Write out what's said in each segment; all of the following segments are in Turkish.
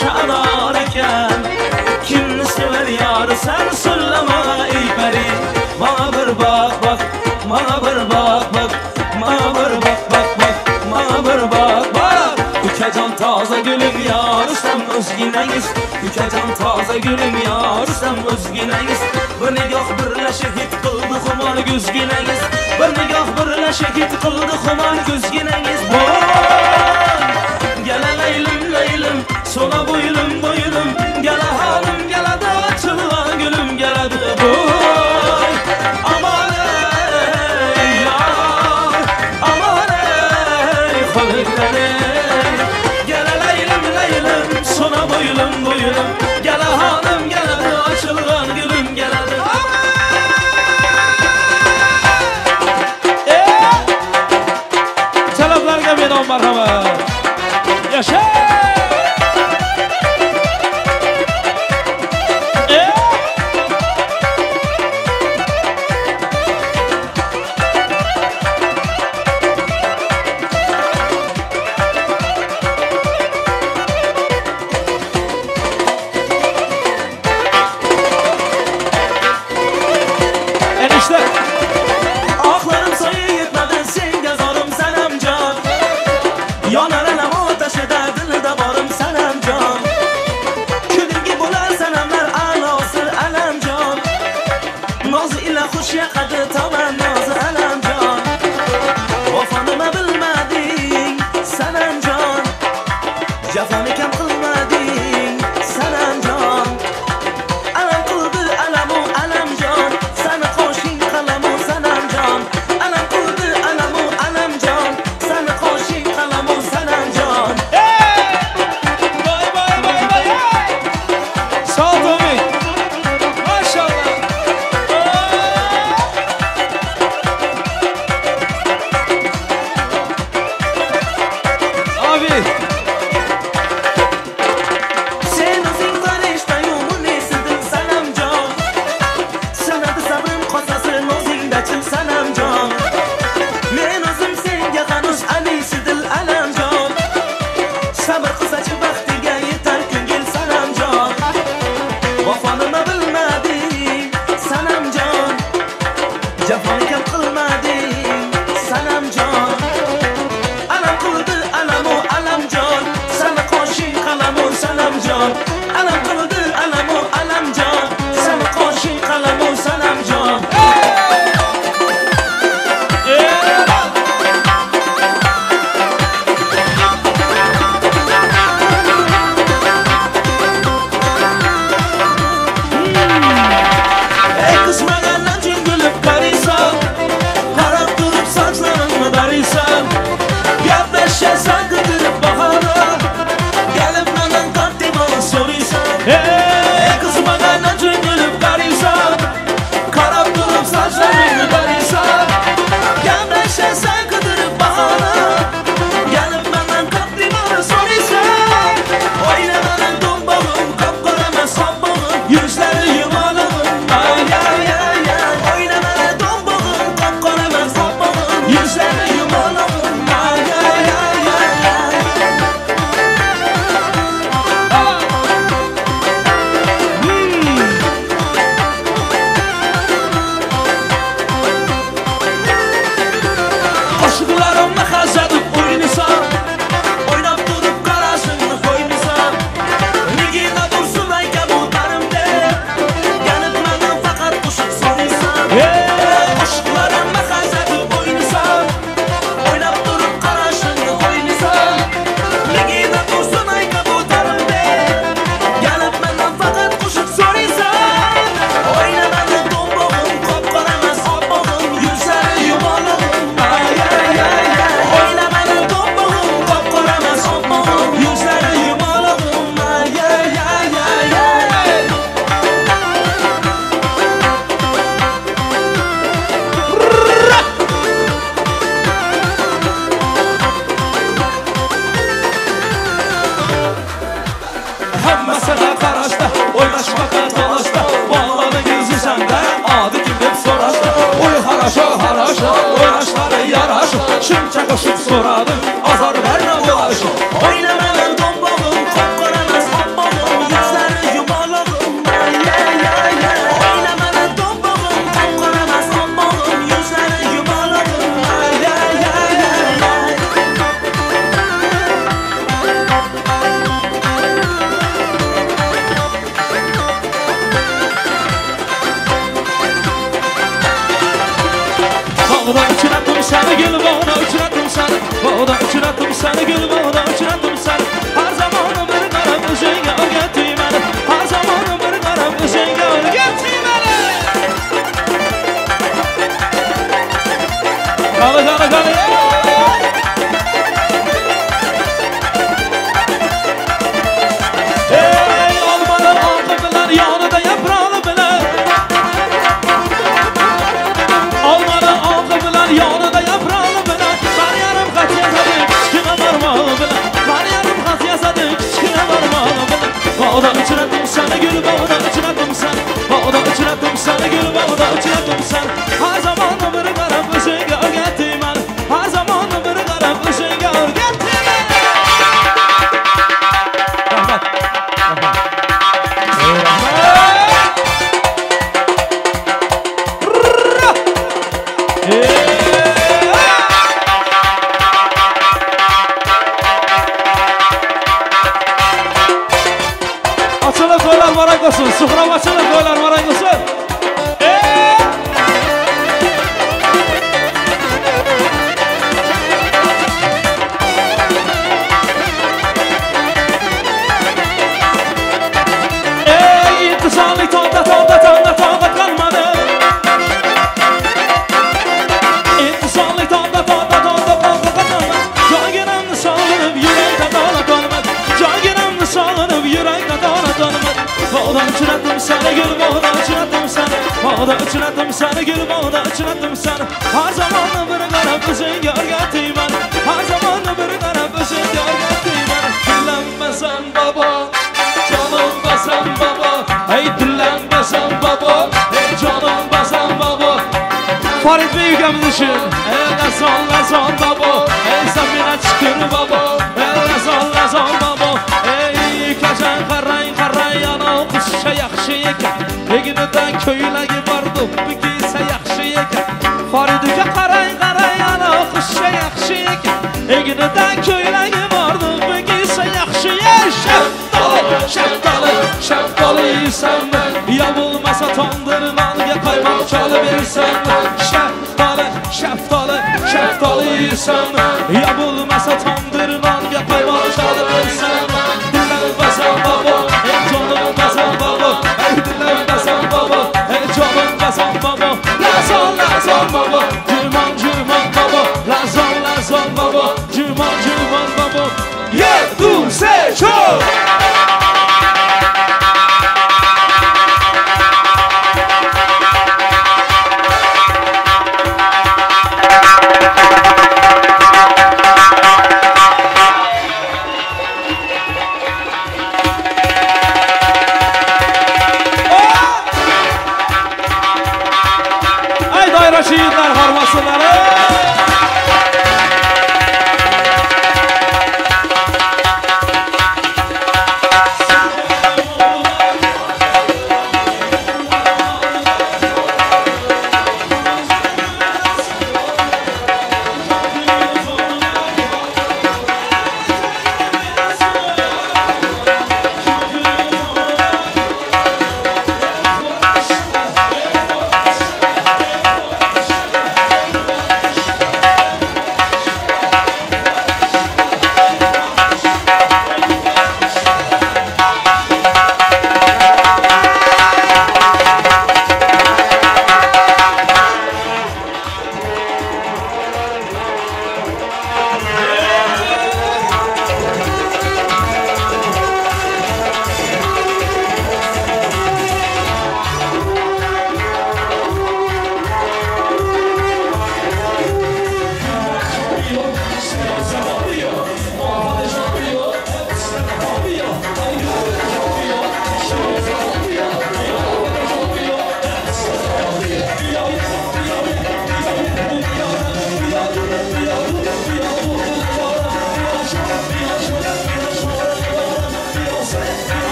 boşa anar eken. Kimni sever yarı sen söyleme ey peri. Bana bir bak bak, bana bir bak bak, bana bir bak bak bak, bana bir bak bak. Yükecan taze gülüm yarı sen özgüneniz. Yükecan taze gülüm yarı sen özgüneniz. Bir nigah birle şehit kıldı human güzgüneniz. Bir nigah birle şehit kıldı human güzgüneniz. Gele leylim leylim, sola boylum boylum. Gele hanım gele de açılan gülüm gele de boy. Aman ey yar, aman ey halilleri. Gele leylim leylim, sola boylum boylum. Gele hanım gele de açılan gülüm gele de. Selamlarga benom marhamat. Yaşa! Enişte! Aklarım sayı yetmedi sen yazarım sen amcan. Yanar enem ateş eder dilde varım sen amcan. Külüngi bular senemler anası alemcan. Nazı ile hoş yakadı taban nazı alemcan. Vafanımı bilmedin sen amcan. Cefanı kem kılmadın sen amcan. Alem kıldı alemu alemcan. Sana koşun kalemu sen amcan. Alem kıldı alemu alemcan. Sana koşun kalemu sen amcan. Vay vay vay vay. Sağ ol Tommy. Maşallah. Abi. Sen özün tanışta yomun esidin sen amcan. Sana da sabrım kosasın özünde çıl sen amcan. Men özüm senge hanus alisidil alamcan. Sabır kısaçı vaktiga yeter küngil sen amcan. Vafanımı bilmedin sen amcan. Cefanı kem kılmadın sen amcan. Alam kıldı alamu alamcan. Sana koşun kalamu sen amcan. Alam kıldı alamu alamcan. Sana koşun kalamu sen amcan. Ey kısmagan için gülüp karıysan. Harap durup saçlarını darıysan. Yaplaşa sakıdırıp bahara. Gelip benden takdim olsun Bağda uçurattım seni gül bağda uçurattım seni. Her zaman bir qarab o'zingga o'rgatding meni. Her zaman bir qarab o'zingga o'rgatding meni. Qala qala qala. Ey olmalı oqiblar yonida yaprog'i bilan. Olmalı oqiblar yonida yaprog'i bilan. Men yarim xat yazadim kichkina barmog'i bilan. Men yarim xat yazadim kichkina barmog'i bilan. Bağda uçurattım seni gül bağda uçurattım seni. Bağda uçurattım seni gül bağda uçurattım seni. Her zaman bir qarab o'zingga o'rgatding meni. Her zaman bir qarab o'zingga o'rgatding meni. Rahmat. Açılıb qoylar maraq olsun. Suxram açılıb qoylar maraq olsun. İntisarlık tonda kalmadı. İntisarlık tonda kalmadı. Cangiramni sog'inib yurakda dona qolmadi. Cangiramni sog'inib yurakda dona qolmadi. Bağda uçurattım seni gül bağda uçurattım seni. Bağda uçurattım seni gül bağda uçurattım seni. Her zaman bir qarab o'zingga o'rgatding meni. Her zaman bir qarab o'zingga o'rgatding meni. Dillanmasan babo, canım basan babo. Ey dillanmasan babo, ey canım basan babo. Farid Bey ukamiz uchun. Ey lazon babo, ey Samina chiqir babo. Ey lazon babo, ey kashan qarang ana qizcha yaxshi ekan. Egnidan ko'ylagi bor deb kiysa yaxshi ekan. Farid uka qarang ana qizcha yaxshi ekan. Egnidan ko'ylagi bor deb kiysa yaxshi ekan. Şeftali yeysanmi? Ya bo'lmasa tandır nonga qaymoq chalib bersanmi? Şeftali yeysanmi? Ya bo'lmasa tandır nonga qaymoq chalib bersanmi? Dillanmasan babo, ey jonim basan babo. Ey dillanmasan babo, ey jonim basan babo. Lazon babo, jumon babo. Lazon babo, jumon babo. Yedu seço.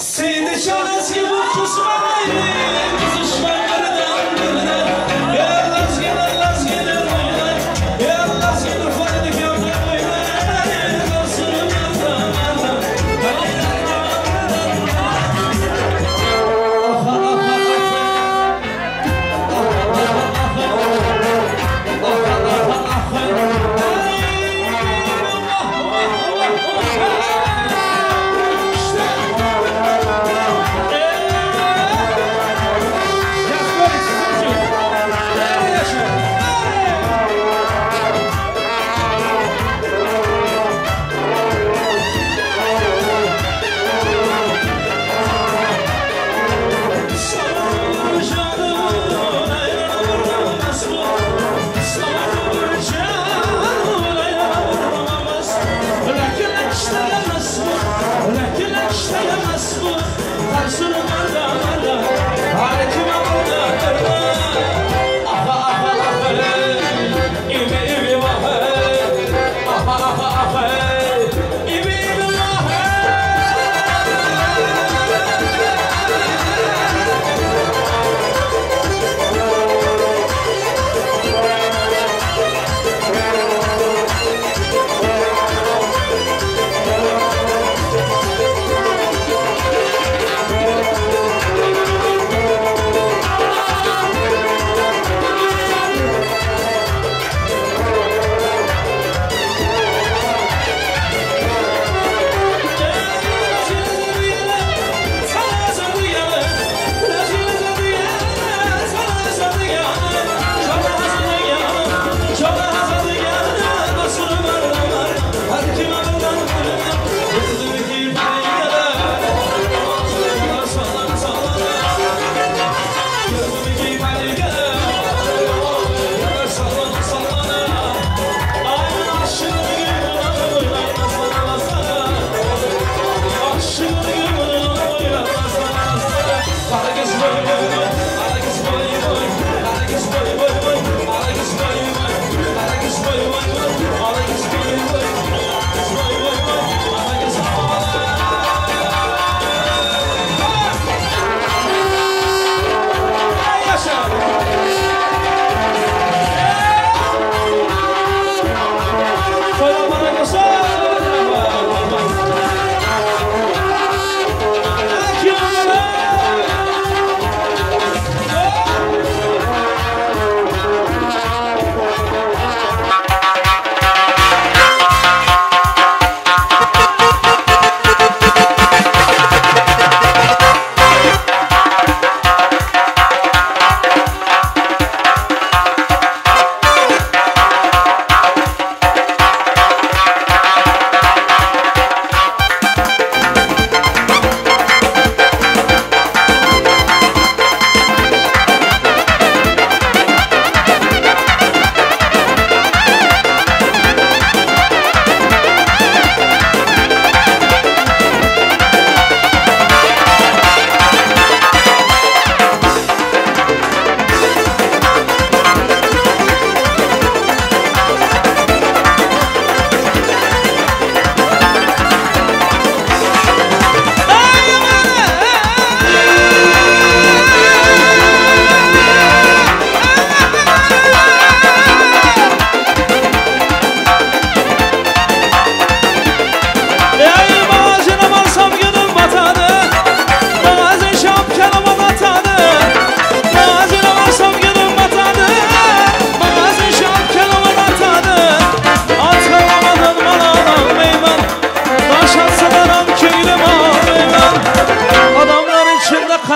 Seni çalas gibi kusmayın düşmanlardan birine. Ya Laz gelir Laz gelir oynay. Ya Laz gelir fayda gördüm oynay. Dostum yardım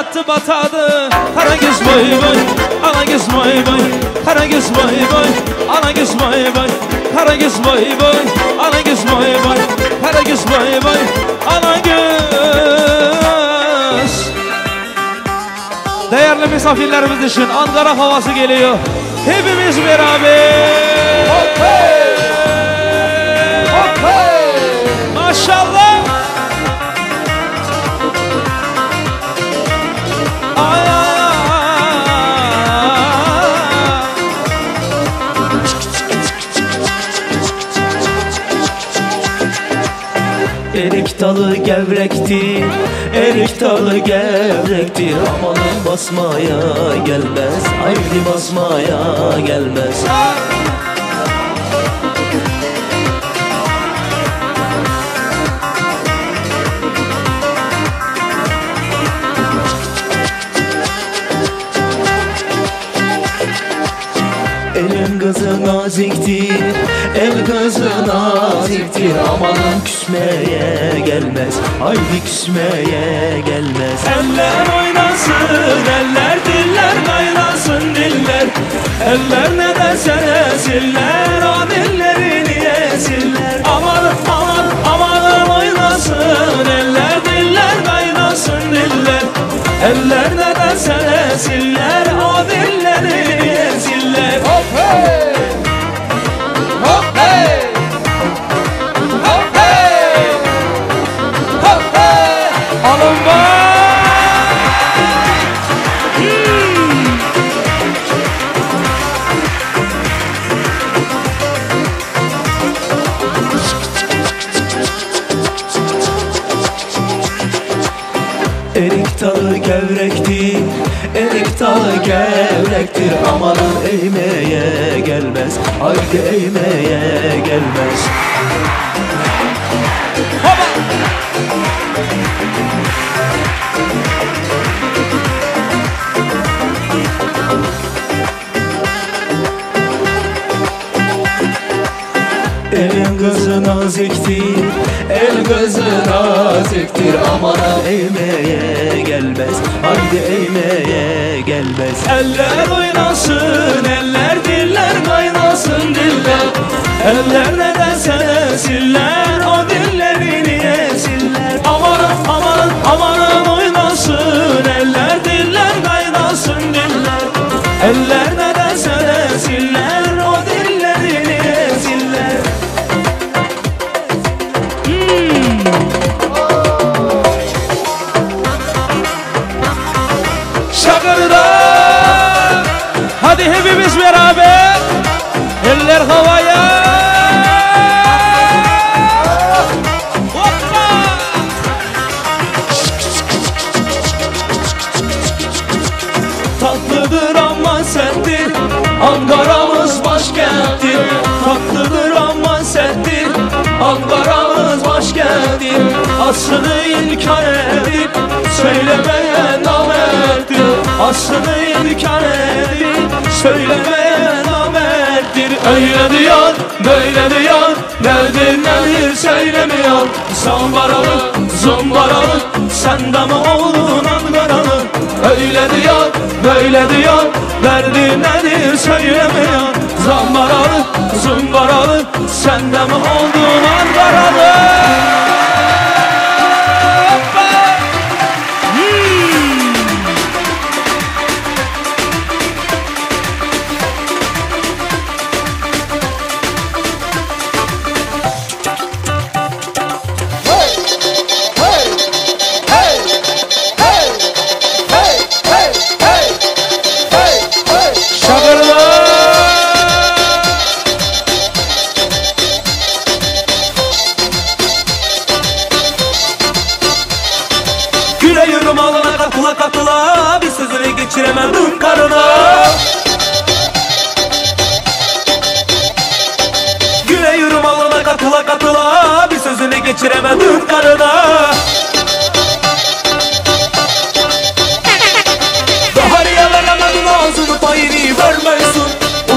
battı batadı. Karagöz boy boy, Alagöz boy boy, Karagöz boy boy, Alagöz boy boy, Karagöz boy boy, Alagöz boy boy, Karagöz boy boy, Alagöz. Değerli misafirlerimiz için Ankara havası geliyor. Hepimiz beraber. Hopey! Hopey! Maşallah. Erik dalı gel gevrektir, erik dalı gevrektir. Amanın basmaya gelmez, haydi basmaya gelmez. Elin kızı naziktir, el kızı naziktir. Amanın küsmeye gelmez, haydi küsmeye gelmez. Eller oynasın, eller diller kaynasın diller. Eller ne derse desinler, o dillerini yesinler. Aman aman aman oynasın, eller diller kaynasın diller. Eller ne derse desinler, o dillerini yesinler. Hop hey! Hop hey! Hop hey! Hop hey! Alın var! Erik dalı gevrektir, erik dalı gevrektir. Amanın eğmeye gelmez, haydi eğmeye gelmez. Elin kızı naziktir, el kızı naziktir. Amana eğmeye gelmez, haydi eğmeye gelmez. Eller oynasın, eller diller kaynasın diller. Eller ne derse desinler, o dillerini yesinler. Amanın amanın amanın oynasın, eller diller kaynasın diller. Eller ne derse desinler, o dillerini yesinler. Şakırda, hadi hepimiz beraber, eller havaya. Hoppa! Tatlıdır ama serttir, Ankara'mız başkenttir. Tatlıdır ama serttir, Ankara'mız başkenttir. Aslını inkar edip söylemeye namerttir. Aslını inkar edip söylemeye namerttir. Öyle diyor, böyle diyor, nedir nedir söylemiyor. Zambaralı, zımbaralı, sen de mi oldun Ankaralı? Öyle diyor, böyle diyor, derdi nedir söylemiyor. Zambaralı, zımbaralı, sen de mi oldun Ankaralı? Yüreğim alana katıla katıla, bir sözünü geçiremedim karına. Yüreğim alana katıla katıla, bir sözünü geçiremedim karına. Daha niye veremedin ağzını payını vermeysin.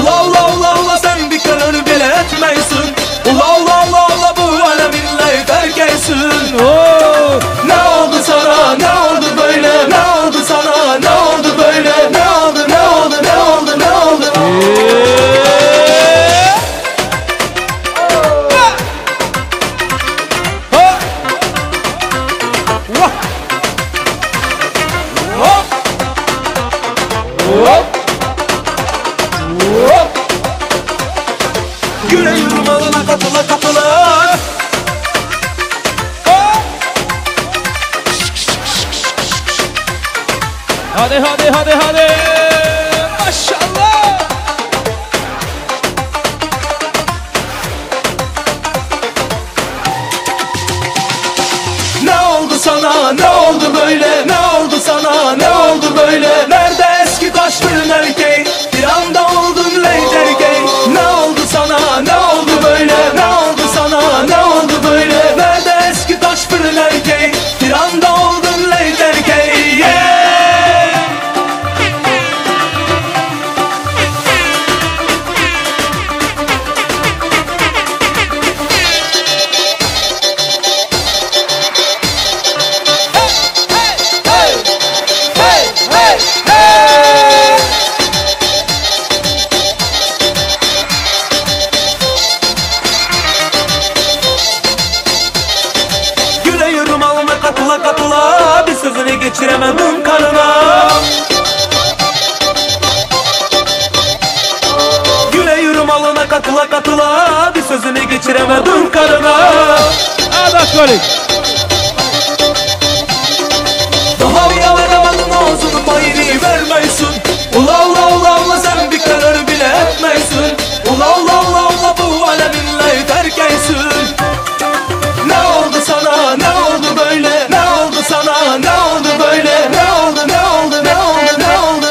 Ula ula ula ula sen bir karar bile etmeysin. Ula ula ula ula bu aleminle erkeksin. Ne oldu sana, ne oldu böyle, ne oldu sana, ne oldu böyle, ne oldu, ne oldu, ne oldu, ne oldu? Yüreğim alına katıla katıla. Hadi hadi hadi hadi. Maşallah. Ne sana? Ne oldu böyle? Ne oldu sana? Ne oldu böyle? Nerede eski taş fırın erkeği? Bir anda oldun leyt erkeği. Ne oldu sana? Ne oldu böyle? Ne oldu sana? Ne oldu böyle? Nerede eski taş fırın erkeği? Bir anda oldun leyt erkeği. Yeah! Katıla bir sözünü geçiremedim karına. Güle yürüm alına katıla bir sözünü geçiremedim karına. Adat kolik. Daha bir yalaramadın ağzını payını vermeysin. Ula ula ula ula sen bir karar bile etmeysin. Ula ula ula ula bu aleminle terkeysin. Ne oldu sana? Ne oldu böyle? Ne oldu sana? Ne oldu böyle? Ne oldu? Ne oldu? Ne oldu? Ne oldu?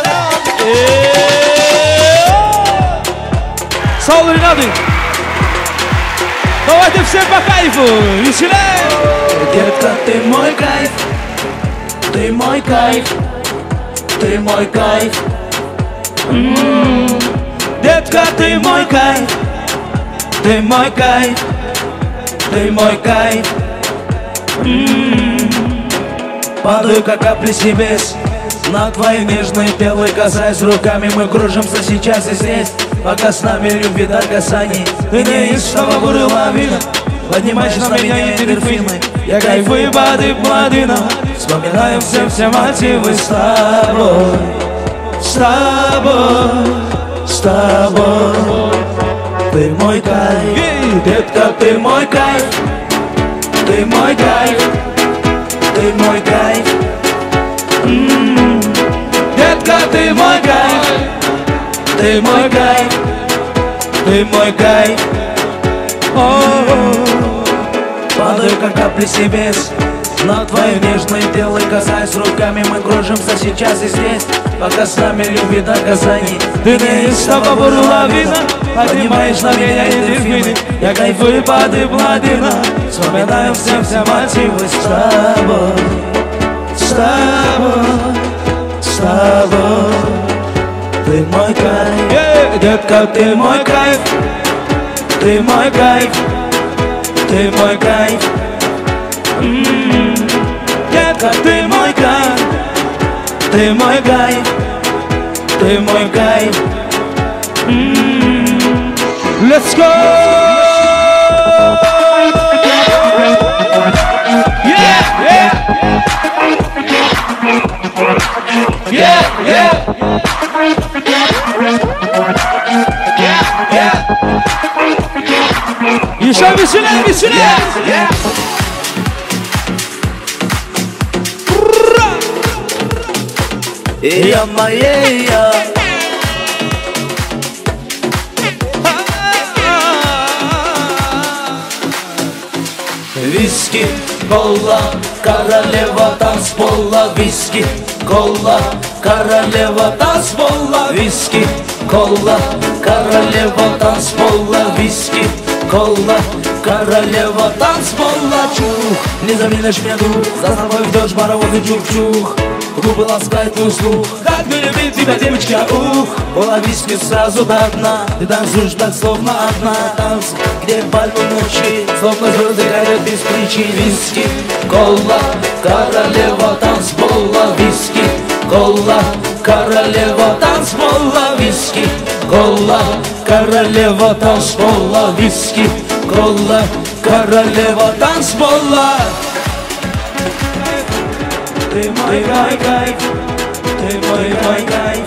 Sağ olun Rinadı. Давайте все по кайфу. Веселее. Детка, ты мой кайф. Ты мой кайф. Ты мой кайф. Детка, ты мой кайф. Ты мой кайф. Ты мой кайф. Падаю, как капли с небес на твои нежные белые, касаясь руками, мы кружимся сейчас и здесь. Пока с нами любви до касаний, ты неистово буря лавина. Поднимаешь на меня эндорфины, я кайфую под плотина. Вспоминаем все мотивы с тобой. С тобой, с тобой. Ты мой кайф, детка, ты мой кайф. Ты мой кайф, ты мой кайф. Детка, ты мой кайф. Ты мой кайф, ты мой кайф. Падаю, как капли с небес на твои нежные тело, касаясь руками, мы кружимся сейчас и здесь. Пока с нами любви до касаний, ты неистово буря лавина. Поднимаешь на меня эндорфины, я кайфую под плотина. Вспоминаем все мотивы с тобой. С тобой, с тобой. Ты мой кайф, детка, ты мой кайф. Ты мой кайф, ты мой кайф. Детка, ты мой кайф. Ты мой кайф, ты мой кайф. Let's go! Yeah, yeah. Yeah, yeah. Yeah, yeah. Еще веселее, веселее. Я моя. Виски, кола, королева танцпола. Виски, кола, королева танцпола. Виски, кола, королева танцпола. Виски, кола, королева танцпола. Чух, не заменишь мне дух. За собой ведешь паровозы чух-чух. Губы ласкают мой слух. Как мне любить тебя, девочка, ух. Была виски сразу до дна. Ты танцуешь так, словно одна. Танц, где пальмы ночи, словно звезды горят без причин. Виски, кола, королева танцпола. Виски, кола, королева танцпола. Виски, кола, королева танцпола. Виски, кола, королева танцпола. Ты мой кайф, ты мой кайф.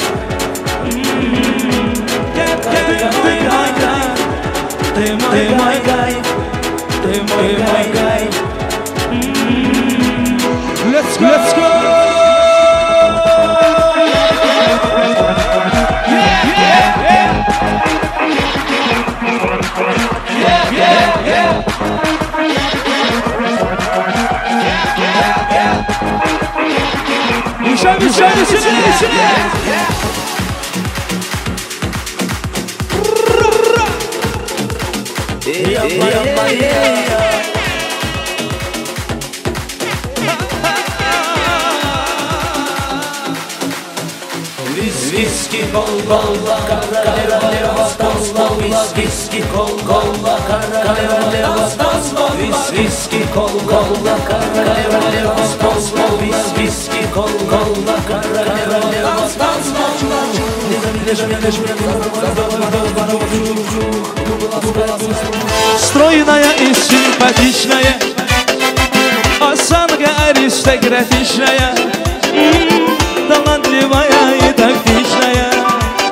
Ты мой кайф, ты мой кайф, ты мой кайф. Let's go! Let's go! Yeah, yeah, yeah. Yeah, yeah, yeah. Yeah, yeah, yeah. Whisky, cola, caralho, whisky, cola, caralho, whisky, cola, caralho, whisky, cola, caralho. Стройная и симпатичная, осанка аристократичная, талантливая и тактичная.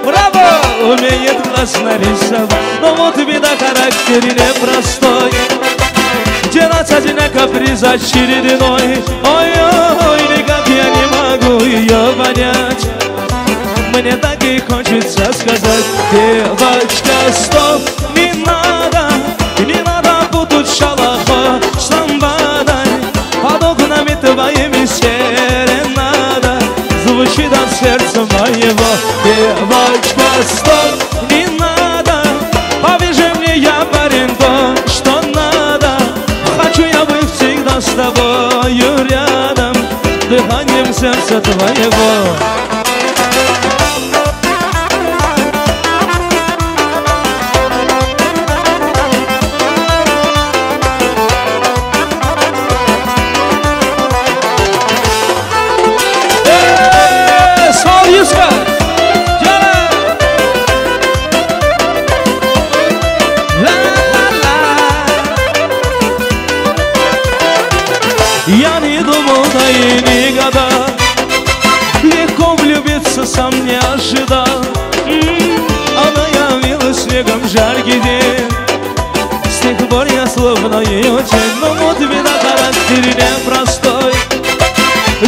Браво! Умеет классно рисовать, но вот беда, характер непростой. Делать одинако каприза очередной. Ой-ой, никак я не могу ее понять. Мне так и хочется сказать: девочка, стоп, не надо будут шалаха с ламбадой. Под окнами твоими серенада звучит от сердца моего. Девочка, стоп, не надо, повяжи мне, я парень, то, что надо. Хочу я быть всегда с тобою рядом, дыханием сердца твоего. Я не думал, да и никогда легко влюбиться сам не ожидал. Она явилась снегом жаркий день, с тех пор я словно ее тень. Но вот беда, характер непростой,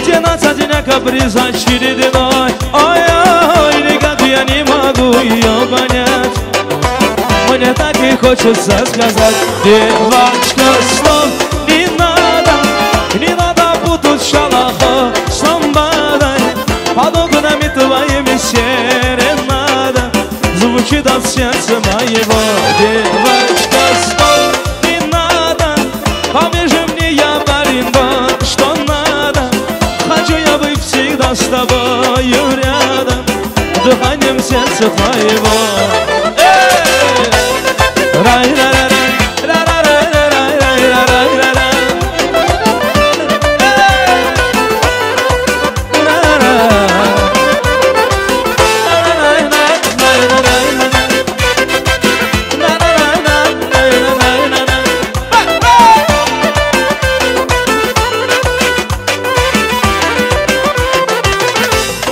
делать одинако каприза очередной. Ой-ой, никак я не могу ее понять. Мне так и хочется сказать: девочка, слов не надо путать шалаха с ламбадой. Под окнами твоими серенада звучит от сердца моего. Девочка, слов не надо, повяжи мне, я парень, то, что надо. Хочу я быть всегда с тобою рядом, дыханием сердца твоего.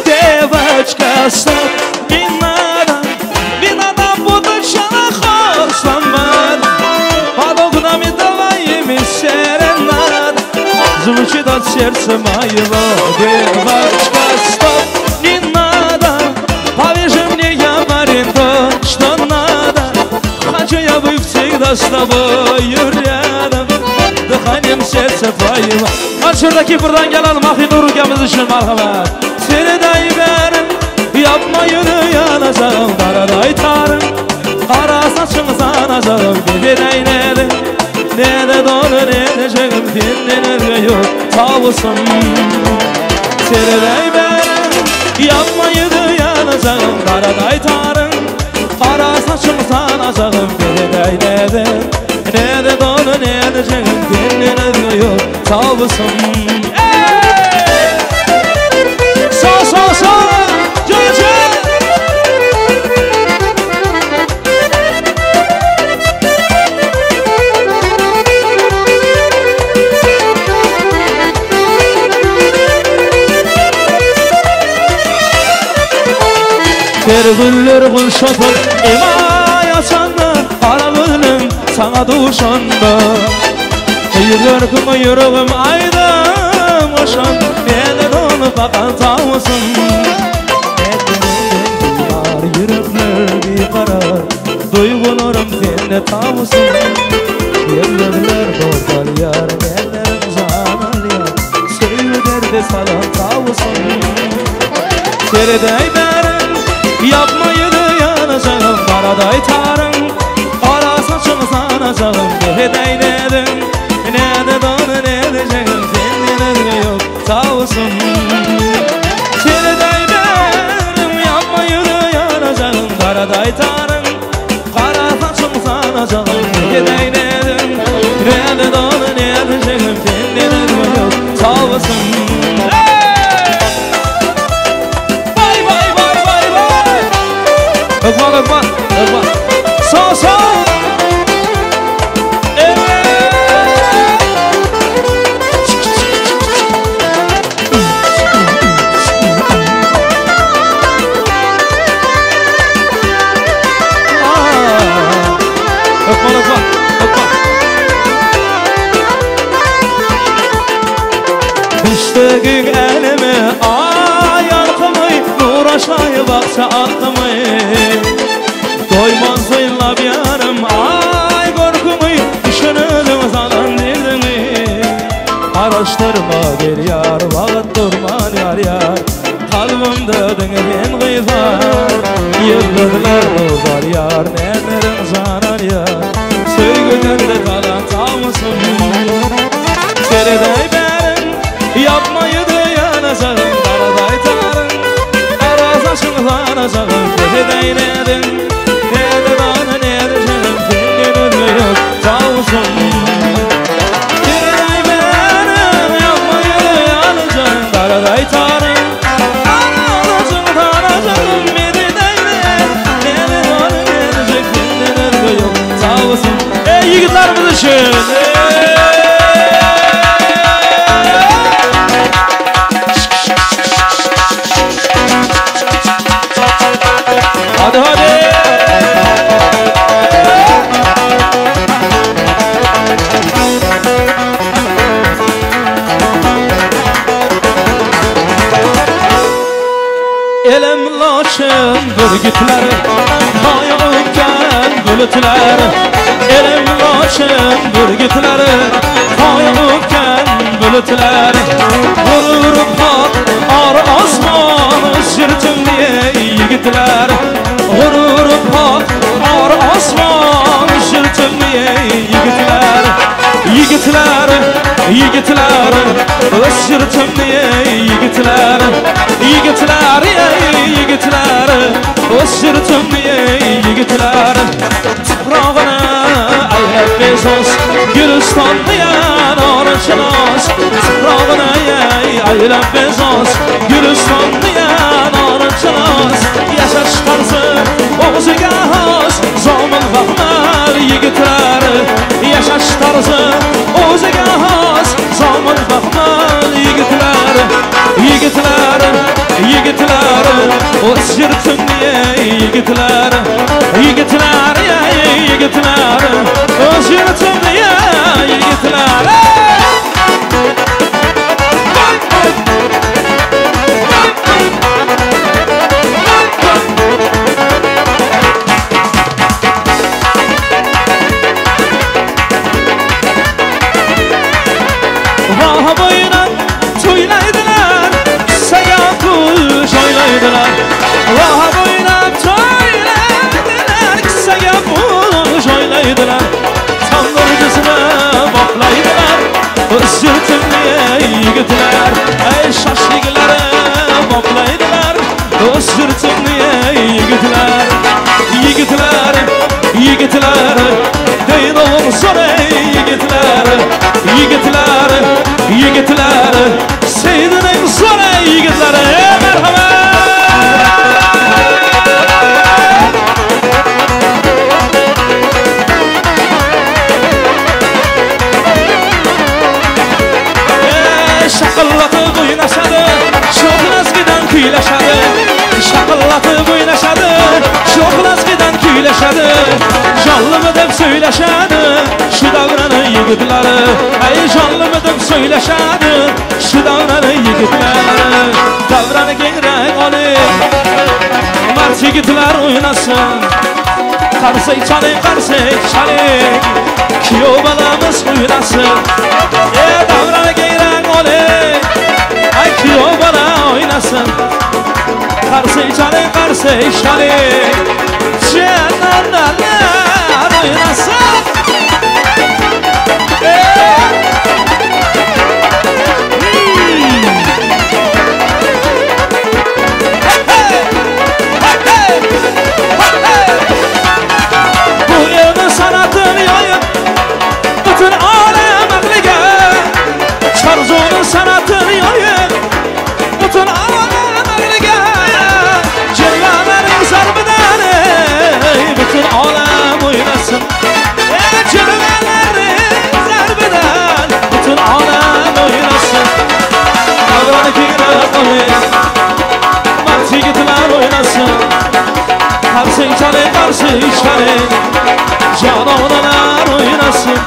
Девочка, стоп, не надо путать шалаха с ламбадой. Под окнами твоими серенада звучит от сердца моего. Девочка, стоп, не надо, повяжи мне, я парень, то, что надо. Хочу я быть всегда с тобою рядом, dıxanim serce твоего. Al şuradaki buradan gelen Mahidur ülkemiz için merhamet. Seni deyberim, yapma yürü yanacağım, karaday tarım. Kara saçımı sanacağım, bir eyledim. Ne de doğru ne de şekim, dinlenir yok, sağ olsun. Seni deyberim, yapma yürü yanacağım, karaday tarım. Kara saçımı sanacağım, bir eyledim. Ne de doğru ne de şekim, dinlenir yok, sağ olsun. Sağ Tergüller gül şopun ima yaşandı, kara gülüm sana duşandı. Yüreğim aydım oşan, neden onu bakan tavusun. Var yürekler bir karar, duygularım seninle tavusun. Yerler bozal yar, yerlerim zanal yar, söyle derdi salan tavusun. Seriday berim yapmaydı yanacağım Karaday tarım Kara saçını sanacağım Seriday dedim Ne de onu ne diyeceğim Kendine yok sağ olsun Seriday berim yapmaydı yanacağım Karaday tarım Kara saçını sanacağım Seriday dedim Ne de onu ne diyeceğim Kendine yok sağ olsun Ökman, ökman, ökman. Sağ, sağ. Evet. Ökman, ökman, ökman. Düştüğün elime ay arkamı nur aşağıya baksa aklımı Doymaz soyunlab yarım ay korkumu Düşünüdüm zalan dildimi Araştırma bir yar Vaqt durman yar yar Kalbimde düngen gıyfar Yıldızlar uzar yar Nelerin zanar yar Söygülerde kalan tavmısın Seriday berim Yapmaydı yanacağım Karaday tarım Kara saçını sanacağım Seriday nedim Seriday benim yapmayı yanacağım Karaday tarım Anacığım tanacağım Seriday ne var ne edecek Kendine yok sağ olsun Ey yiğitlerimiz için Hadi hadi Elim laşın bürgütleri Kaya öpken bulutlar Elim laşın bürgütleri Kaya öpken bulutlar Vururup hak ar asmanı Sürtüm diye yigitler Vururup hak ar asmanı Sürtüm diye yigitler Yigitler, yigitler Sürtüm diye yigitler Yigitler, yigitler Sürtüm diye yigitler Tuprağına aylab bezos Gülistanlayan oruçlos Tuprağına aylab bezos Gülistanlayan oruçlos Yaşaş tarzı o'ziga xos Zomin vahmal yigitler Yaşaş tarzı o'ziga xos Zomin vahmal yigitler Yigitler, yigitler O'zirtim diye yigitler Yigitler, yigitler O'zirtim diye yigitler Vaha boyuna to'ylaydilar Sayakul shoylaydilar Vaha boyuna to'ylaydilar Sayakul shoylaydilar Tanrıcısına baklaydilar O'zirtim diye yigitlar Ey şaşlıklara baklaydilar O'zirtim diye yigitlar Yigitlar, yigitlar Deyin oğlum sonra yigitlar Yigitlar, yigitlar Seydinin sonra yigitlar Merhaba Şakıllatıp oynaşadı Şoklas giden kuylaşadı Şakıllatıp oynaşadı Şoklas giden kuylaşadı Canlı mı dep söyleşadı Şu davranın yigitleri Ey canlı mı dep söyleşadı Şu davranın yigitleri Davranı gengrek alıp Mart yigitler oynasın Qarsay çalın, qarsay çalın Kiyov balamız oynasın davranı gengrek alıp Ay kiyov bala oynasın qarsa ishqaling janonalar o'ynasin bu yerda san'atini yoyib butun olam aqliga Charzoni san'atini yoyib butun olam aqliga jilvalarning zarbidan butun olam o'ynasin jilvalarning zarbidan butun olam o'ynasin qabrani kengroq qo'ying mard yigitlar o'ynasin qarshi ishqaling janonalar o'ynasin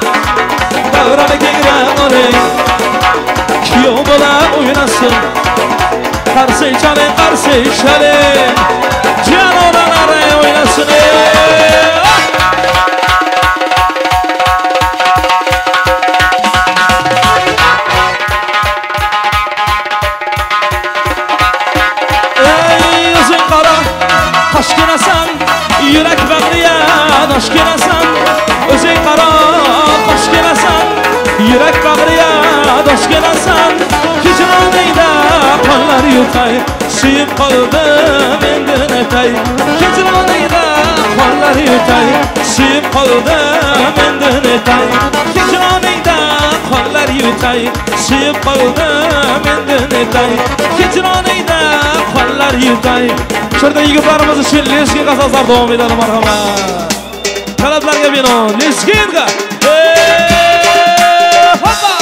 qabrani kengroq qo'ying kuyov bola o'ynasin qarshi ishqaling janonalar o'ynasin o'zing qara qoshkinasan yurak bag'riya doshkinasan o'zing qara qoshkinasan yurak bag'riya doshkinasan hijroningda qonlar yutay suyib qoldim endi netay hijroningda qonlar yutay suyib qoldim endi netay hijroningda qonlar yutay suyib qoldim endi netay hijroningda qonlar yutay shurda yigitlarimiz uchun leski qasoslar davom etadi marhamat talablarga binoan leskinga hoppa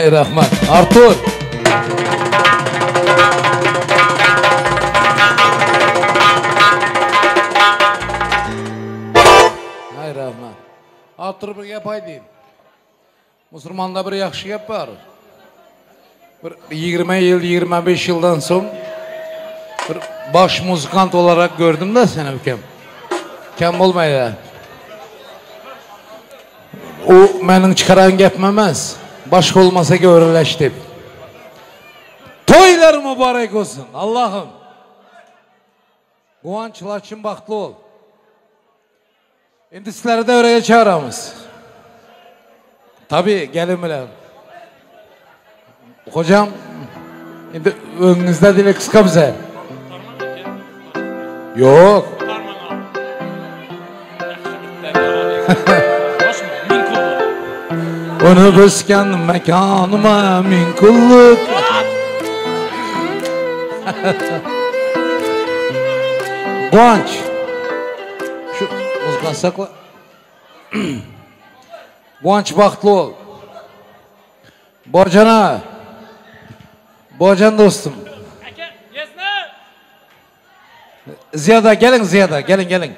Hay rahmat. Artur. Hay rahmat. Artur bir gap aytayım. Musulmonda bir yaxshi gap bor. Bir 20 yıl, 25 yıldan so'ng bir baş muzikant olarak gördüm de seni ukam. Kam bo'lmaydi. O mening chiqaran gapim emas. Boshqa olmasaga o'ralash deb. To'ylar muborak olsun. Allohim. Quvonch Lachin baxtli ol. Endi sizlarni davraga chaqiramiz. Tabii gelin bilen. Hocam, endi önünüzde dile kıska bize. Yok. Onu bösken mekanıma min kulluk. Quvonch. Şu muzikani saqla. Quvonch baxtli ol. Borjana. Borjan dostum. Aka, yesna. Ziyada gelin Ziyada, gelin.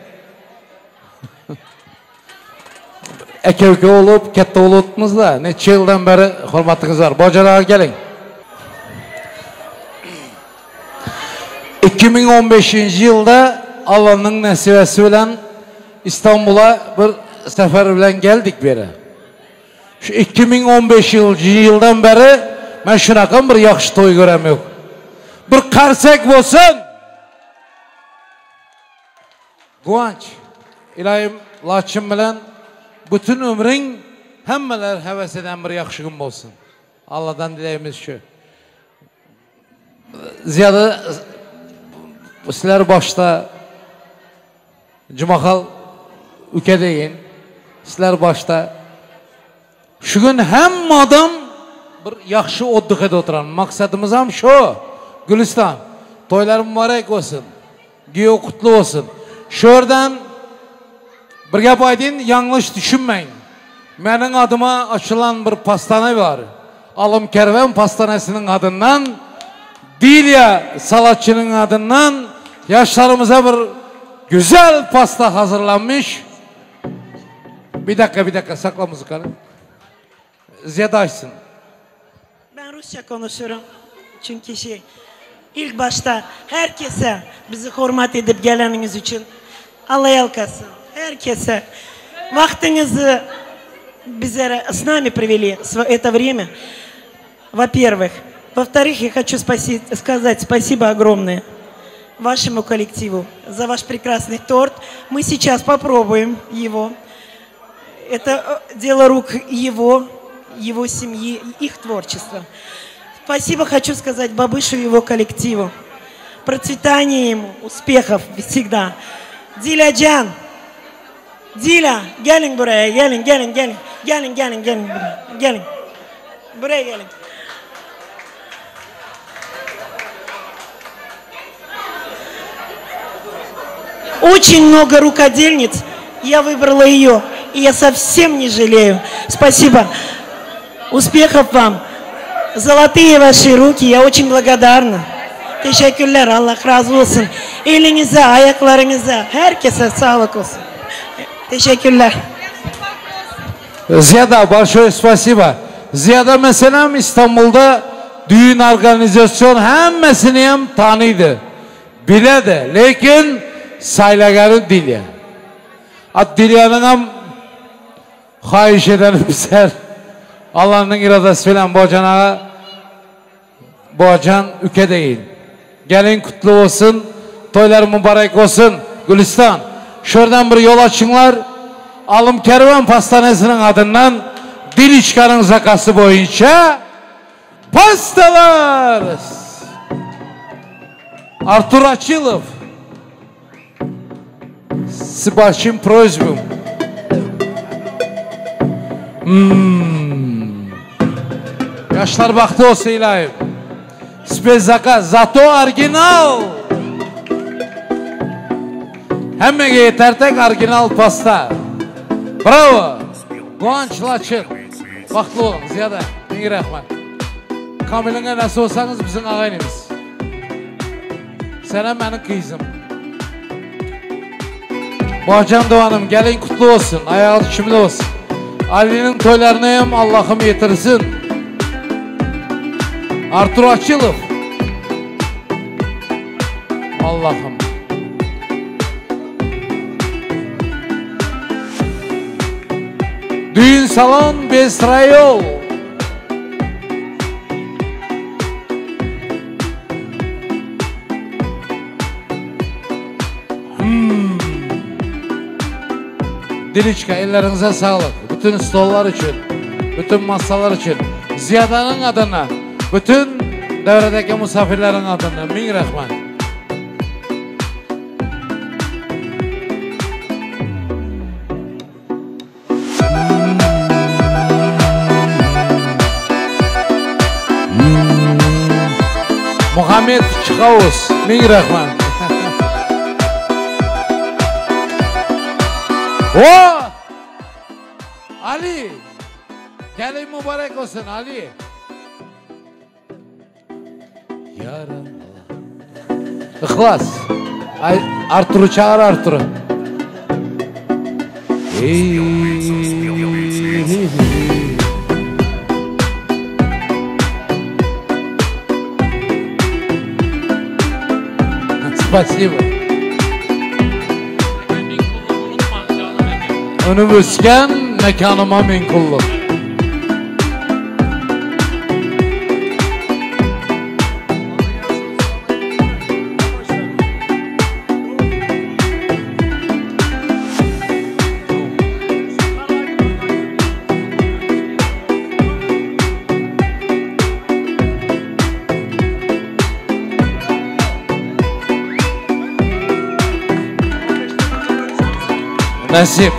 Aka olup, katta olubmiz da, necha yildan beri hurmatiniz var. Borjana gelin. 2015 yılda Allah'ın nasibesi bilen İstanbul'a bir sefer bilen geldik beri. Şu 2015 yıldan beri ben şunaqa bir yaxshi to'y ko'ram yo'q. Bir qarsak bo'lsin. Quvonch, ilohim Lachin bilan bütün ömring hammalar havasidan bir yaxshi kun bo'lsin. Allohdan dilaymiz shu. Ziyoda sizlar boshda Jumahal uka deyin. Sizlar boshda şu gün hamma odam bir yaxshi o'ddiqada o'tiradi. Maqsadimiz ham shu. Guliston, to'ylar muborak bo'lsin. Giyo qutlu olsun. Şu yerdan bir gap aytayım, yanlış düşünmeyin. Mening adıma açılan bir pastane var. Alım Kervan pastanesinin adından, Dilya salatçının adından yaşlarımıza bir güzel pasta hazırlanmış. Bir dakika sakla müzikanı. Ziyada açsın. Ben Rusça konuşuyorum. Çünkü ilk başta herkese bizi hürmet edip geleniniz için Allah yalkasın. Herkese vaktinizi bize с нами провели это время. Во-первых. Во-вторых, я хочу сказать спасибо огромное вашему коллективу за ваш прекрасный торт. Мы сейчас попробуем его. Это дело рук его семьи, их творчества. Спасибо хочу сказать Бабышу и его коллективу. Процветания ему, успехов всегда. Диляджан, Диля, gelin buraya, gelin. Buraya gelin. Очень много рукодельниц, я выбрала ее, и я совсем не жалею. Спасибо. Uspехов вам. Zолотые ваши ruki, я очень благодарна. Teşekkürler, Allah razı olsun. Elinize, ayaklarınıza, herkese sağlık olsun. Teşekkürler. Ziyada, большое спасибо. Ziyada mesela İstanbul'da düğün organizasyon hemmesini hem tanıydı. Biledi. Lakin saylagarı Dilya. At Dilya'nın hem xahiş edelim bizler. Allah'ın iradesi filan Borjan üke değil. Gelin kutlu olsun. Toylar mübarek olsun. Gülistan. Şuradan bir yol açınlar. Alım Kervan Pastanesi'nin adından Diliçkan'ın zakası boyunca pastalar. Artur Açilov. С большим просьбом. Yaşlar baktı olsa ilahim. Spezaka, zato orijinal. Hemmege yeter tek orijinal pasta. Bravo. Quvonch Lachin. Baktı olun Ziyada. Ming rahmat. Kamil'in enesi olsanız bizim ağaynimiz. Sen hem benim kızım. Bahçam Doğan'ım gelin kutlu olsun. Ayağı kimli olsun. Ali'nin toylarını hem Allah'ım yetirsin. Artur Açılov. Allah'ım. Düğün salon Besrayol. Diliçka, ellerinize sağlık. Bütün stollar için, bütün masalar için, Ziyada'nın adına, bütün devredeki misafirlerin adına min rahmet. Muhammed Çıkavuz, min rahmet. Oh! Ali! Gelin mübarek olsun Ali. Yarın. İhlas. Artur'u çağır Artur'u. Спасибо. Önüm ösken mekanıma min kulluk. Nasip.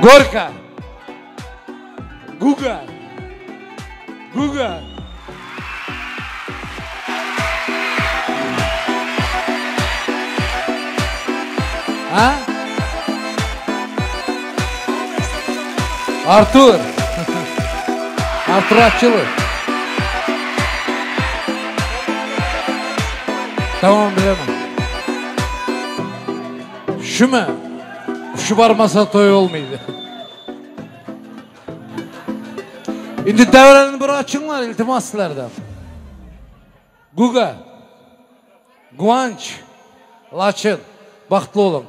Gorka. Guga. Guga. Ha? Artur. Artur Açılov. Tamam bilemem. Şu mu? Şu varmasa toy olmaydı. Şimdi devrenin bir açınlar iltimaslardan. Guga, Guanç, Laçın, baktlı olun.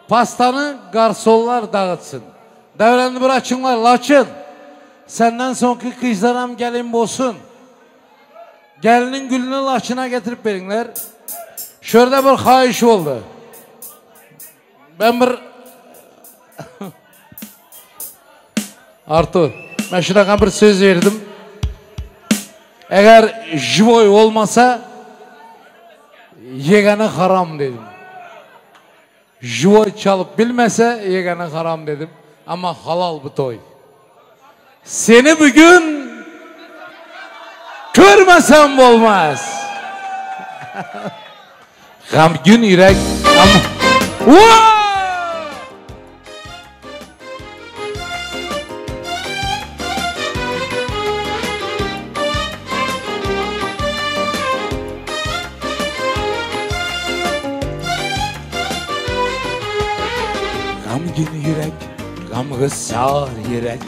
Pastanı garsonlar dağıtsın. Devrenin bir açınlar Laçın. Senden sonraki kızlaram gelin bolsun. Gelinin gülünü Laçın'a getirip verinler. Şurada bir xahiş oldu. Ben bir Artur, ben şuna bir söz verdim. Eğer jivoy olmasa yegane haram dedim. Jivoy çalıp bilmese yegane haram dedim. Ama halal bu toy. Seni bugün görmesem olmaz. Gam gün yürek ama gam gün yürek, gam gısar yürek.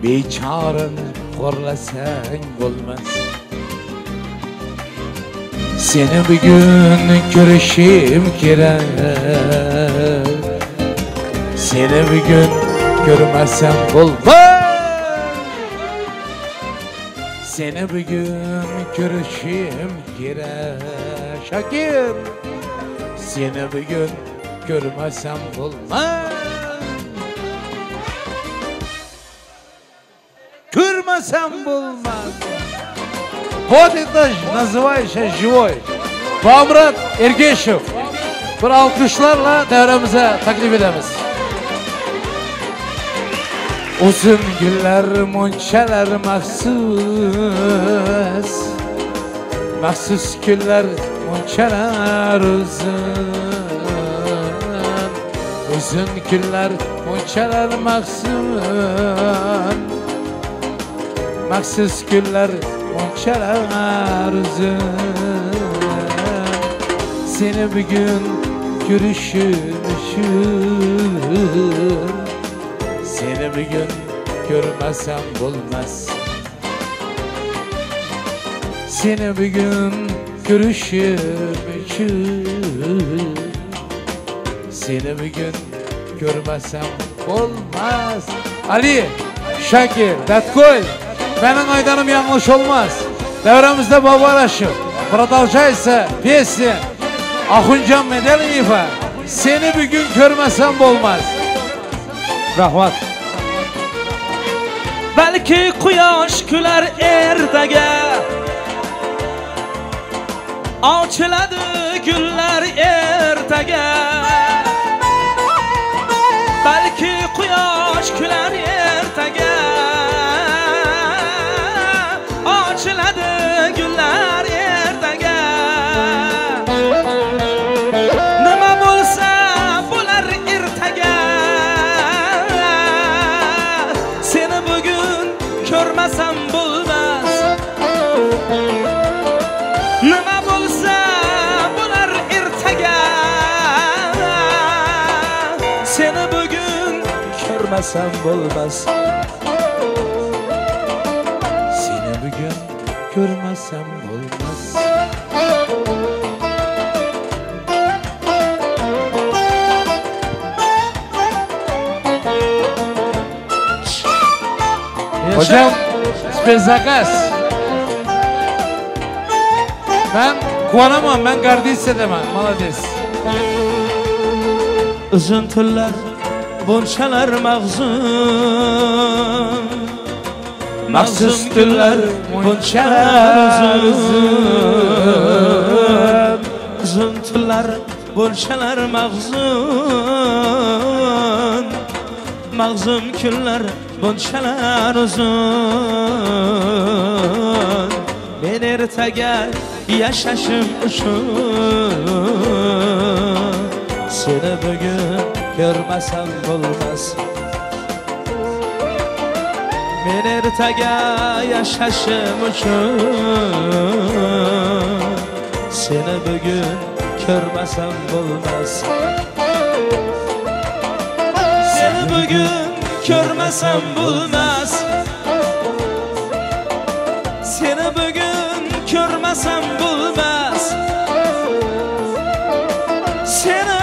Beçarını horlasan olmaz. Seni bugün görüşüm gerek. Seni bugün görmesem olmaz. Seni bugün görüşüm gerek. Şakir. Seni bugün görmesem olmaz. Görmesем olmaz. Вот это называющий живой. Bamrat Ergeşov. Bir alkışlarla devremize taklif ederiz. Uzun güller, monçalar mahsus güller, monçalar uzun. uzun günler bunçalar maksız günler bunçalar uzun. Seni bir gün görüşürmüşüm, seni bir gün görmesem bulmaz. Seni bir gün görüşürmüşüm, seni bir gün görmesem olmaz. Ali, Şakir, Datkol, benim aydanım yanlış olmaz. Devremizde baba araşı, продолжается песня Ахунcan Medeliyev, seni bir gün görmesem olmaz. Rahmat. Belki quyosh kular ertaga, ochiladi gullar ertaga. Belki quyosh kular ertaga, ochiladi gullar ertaga. Nima bo'lsa bo'lar ertaga, seni bugun ko'rmasam bo'lmas. Nima bo'lsa bo'lar ertaga, seni bugun ko'rmasam bo'lmas. Seni bugün görmesem olmaz. Hocam, spezakaz. Ben kuvanamam, ben gardis edemem. Malades. Uzun tunlar bunchalar mag'zum, Maksız günler bunçalar uzun. uzun tunlar bunchalar mag'zum, mag'zum kunlar bunchalar uzun. Men ertaga yashashim uchun, seni bugun ko'rmasam bo'lmas. Men ertaga yashashim uchun, seni bugun ko'rmasam bo'lmas. Seni bugun ko'rmasam bo'lmas. Seni bugun ko'rmasam bo'lmas. Seni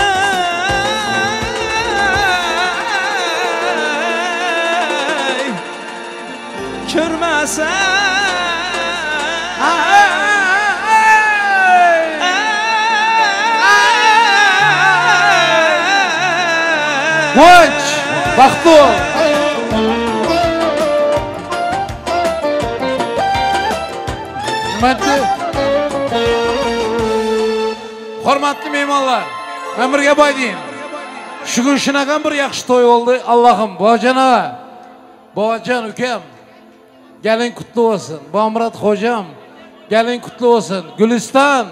ko'rmasam Quvonch, baxtu. Hurmatli mehmonlar, men bir gap aytayim. Shugun shunaqa bir yaxshi to'y bo'ldi. Allohim, Bojan ağa, Bojan ukam, gelin kutlu olsun. Bamrat hocam, gelin kutlu olsun. Gülistan,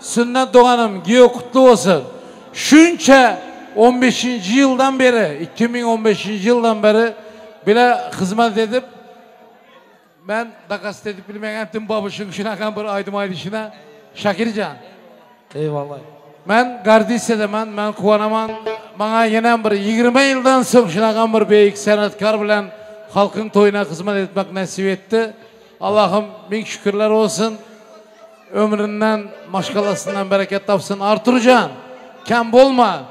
sünnet doğanım, Giyo kutlu olsun. Şunca 15. yıldan beri, 2015 yıldan beri bile hizmet edip, ben dakast edip bilmeyen tüm babuşun şunakan bir aydım aydışına Şakircan. Eyvallah. Ben gardis edemen, ben kuvanaman. Bana yenen bir 20 yıldan sonra şunakan bir beyik senatkar bilen halkın toyuna hizmet etmek nasip etti. Allah'ım bin şükürler olsun. Ömründen, maşgalasından bereket tapsın. Arturcan, kem bolma.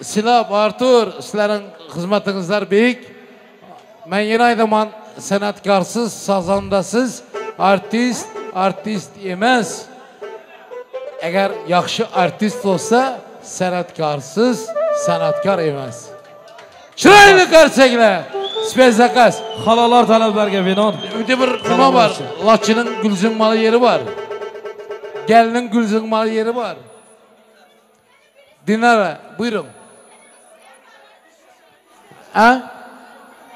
Silap, Artur, sizlerin hizmetinizler büyük. Ben yine aydaman sanatkarsız, sazandasız, artist emez. Eğer yaxşı artist olsa, sanatkarsız, sanatkar emez. Çıraylı karşılar, spezakaz. Halalar talablarga binon. Öte bir nima var, Laçının gülzingmalı yeri var. Gelinin gülzingmalı yeri var. Dinara, buyurun. Ha?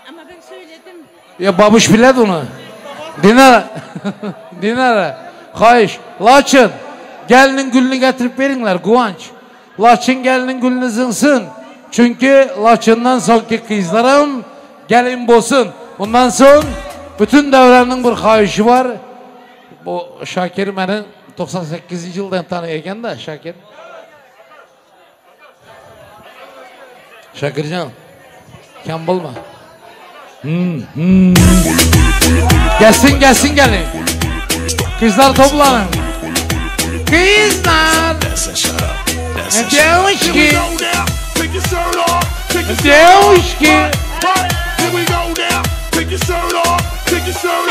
Ama ben söyledim. Ya babuş biledi onu. Dinara. Dinara. Hayır. Laçın. Gelinin gülünü getirip verinler. Guvanç. Laçın gelinin gülünü zınsın. Çünkü Laçından sonki kızlarım gelin bolsun. Bundan son bütün devrenin bir kayışı var. Bu Şakir beni 98 yıldan tanıyken de Şakir. Şakircan, kim bulma. Gelsin gelin. Kızlar toplanın. Kızlar. Девушки. Девушки.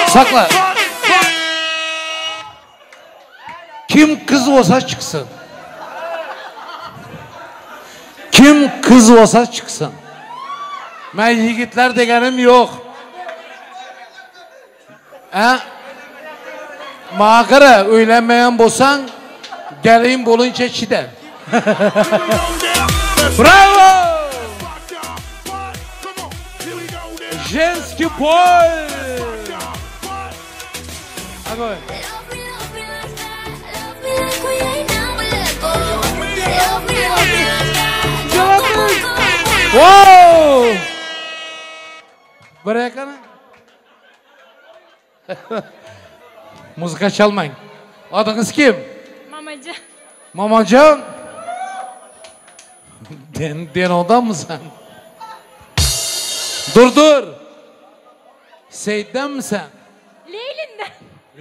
Sakla. Kim kız olsa çıksın. Kim kız olsa çıksın. Ben yigitler degenim yok. Mağara öğlenmeyen bolsan geleyim bolunca çiden. Bravo! Женский бой! Огонь! Wow! Bırakana. Müzik çalmayın. Adınız kim? Mamacan. Mamacan. Den odan mı sen? Dur. Seyit'ten mi sen?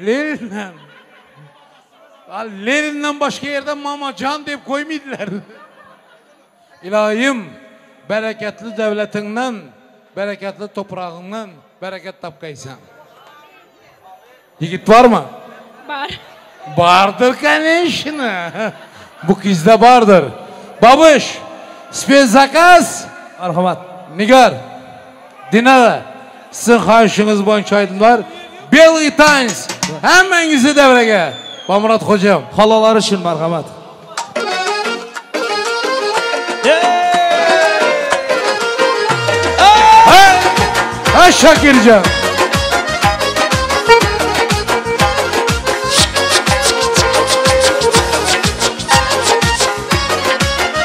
Leylin'den. Leylin'den başka yerden Mamacan deyip koymaydılar. İlahim, bereketli devletinden, bereketli toprağından bereket tapkaysan. Yigit var mı? Var. Vardır kanişine. Bu kızda vardır. Babuş, spes zakaz. Marhamat. Nigar, dinara. Sizin xahişiniz boyunca aydınlar. Belgi Times, hemmenizi devrege. Bamurat hocam. Halalar için marhamat. Ha Şakircan.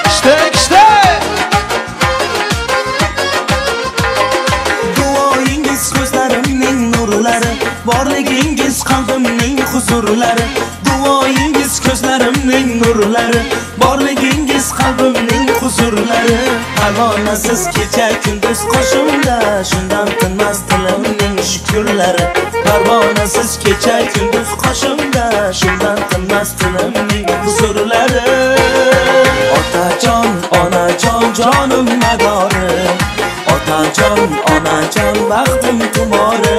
İşte. Duoyingiz ko'zlarimning nurlari, borligingiz qalbimning huzurlari. Duoyingiz ko'zlarimning nurlari, borligingiz qalbimning huzurlari. Havonasiz kecha kunduz qo'shimda, shundan tinmas tilimning shukrlari. Parvonasiz kecha kunduz qo'shimda, shundan tinmas tilimning huzurlari. Otajon, onajon, jonim madori. Otajon, onajon, baxtim tumori.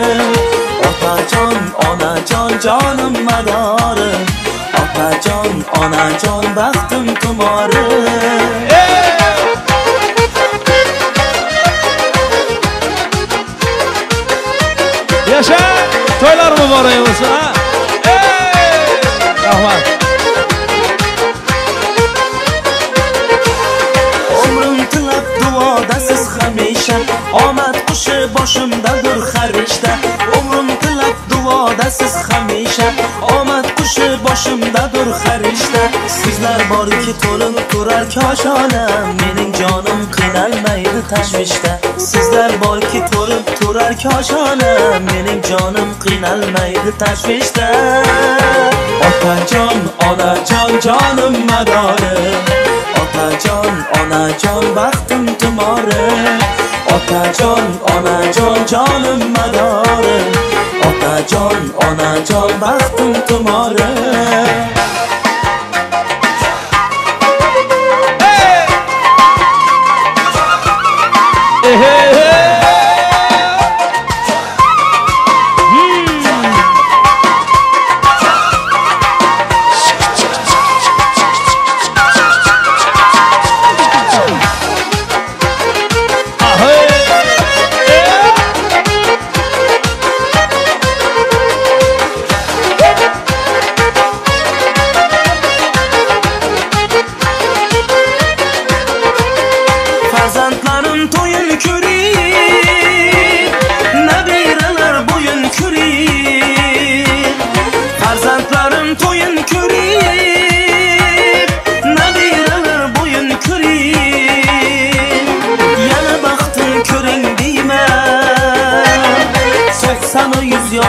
Otajon, onajon, jonim madori. Otajon, onajon, baxtim tumori. Yaşa! Toylar mübarek olsun ha! Rahmat! Umrim tilab duodasiz hamisha, omad qushi boshimdadir har ishda. Umrim tilab duodasiz hamisha, omad qushi boshimdadir har ishda. Sizlar borki to'linib turar koshonam, mening jonim qiynalmaydi tashvishda. Sizlar borki to'lib turar koshonam, mening jonim qiynalmaydi tashvishda. Otajon, onajon, jonim madori. Otajon, onajon, baxtim tumori. Otajon, onajon, jonim madori. Otajon, onajon, baxtim tumori.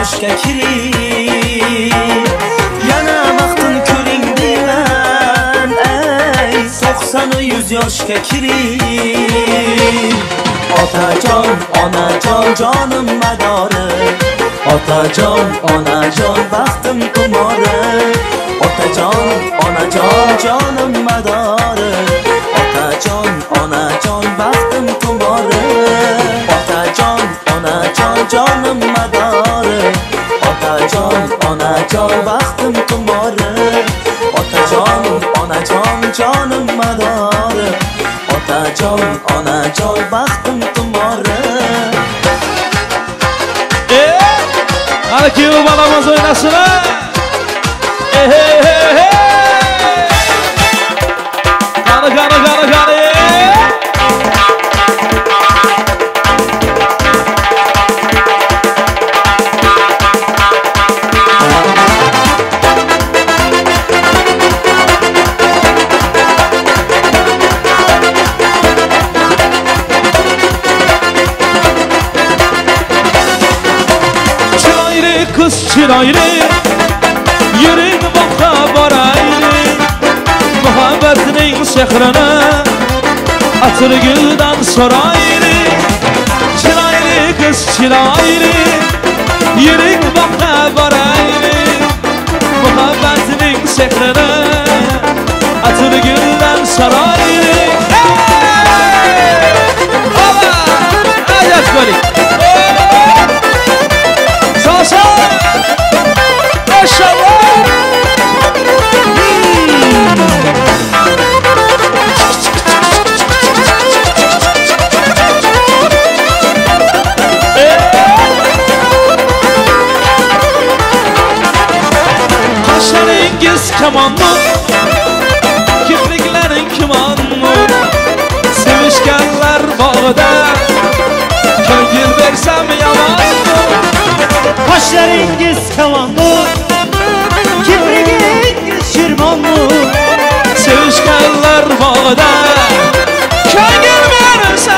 yoshga kiring yana vaqtin ko'ring deyman ey 90-100 yoshga kiring otajon onajon jonim madori otajon onajon baxtim qimori otajon onajon jonim madori otajon onajon baxtim qimori otajon onajon jonim madori otajon onajon baxtim qimori otajon onajon jonim madori otajon onajon baxtim qimori Hadi ki bu balamız oynasın ha. Kanı kanı kanı kanı. Kız çıraylı yürek baka baraylı muhabbetinin sehrine atır gülden soraylı çıraylı kız çıraylı yürek baka baraylı muhabbetinin sehrine atır gülden soraylı Hala ayat böyle Salsa Maşallah Kaşlarınız keman mı? Kirpiklerin keman mı? Sevişkenler bağda Köngül versem yalan mı? Kaşlarınız kamanlı Kibriğiniz şirmanlı Sevişkenler bağda Köngül versem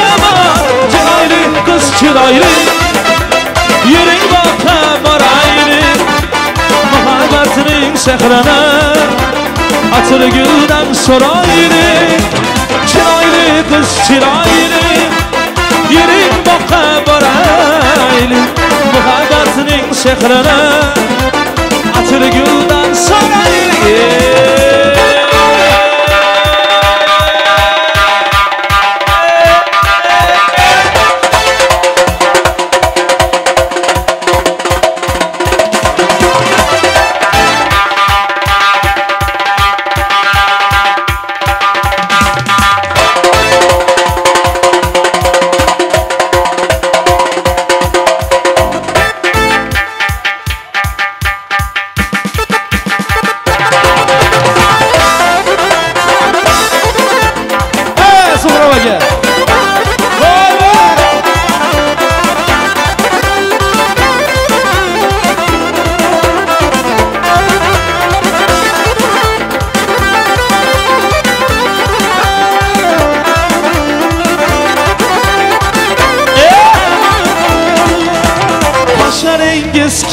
yaman Çıraylı kız çıraylı Yürek baka baraylı Muhabbetinin sehrine Atır gülden soraylı Çıraylı kız çıraylı Yürek baka baraylı Muhabbetinin sehrine Atır gülden soraylı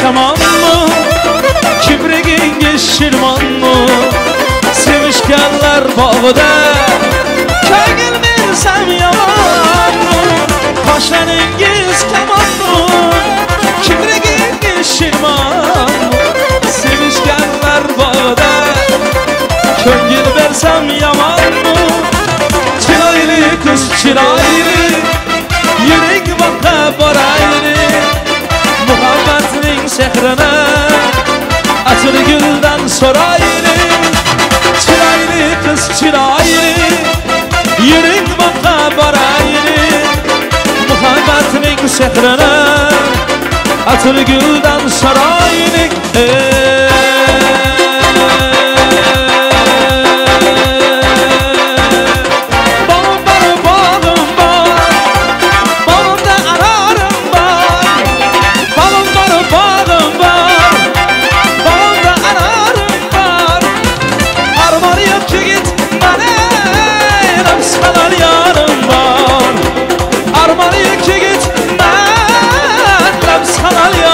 Keman mı? Kibriğiniz şirman mı? Sevişkenler bağda Köngül versem yalan mı? Kaşlarınız keman mı? Kibriğiniz şirman mı? Sevişkenler bağda Köngül versem yaman mı? Çıraylı kız çıraylı Yürek baka baraylı Muhabbetinin sehrine Atır gülden soraylı Çıraylı kız çıraylı Yürek baka baraylı Muhabbetinin sehrine Atır gülden soraylı Armanı ki git ben Lamskalar ya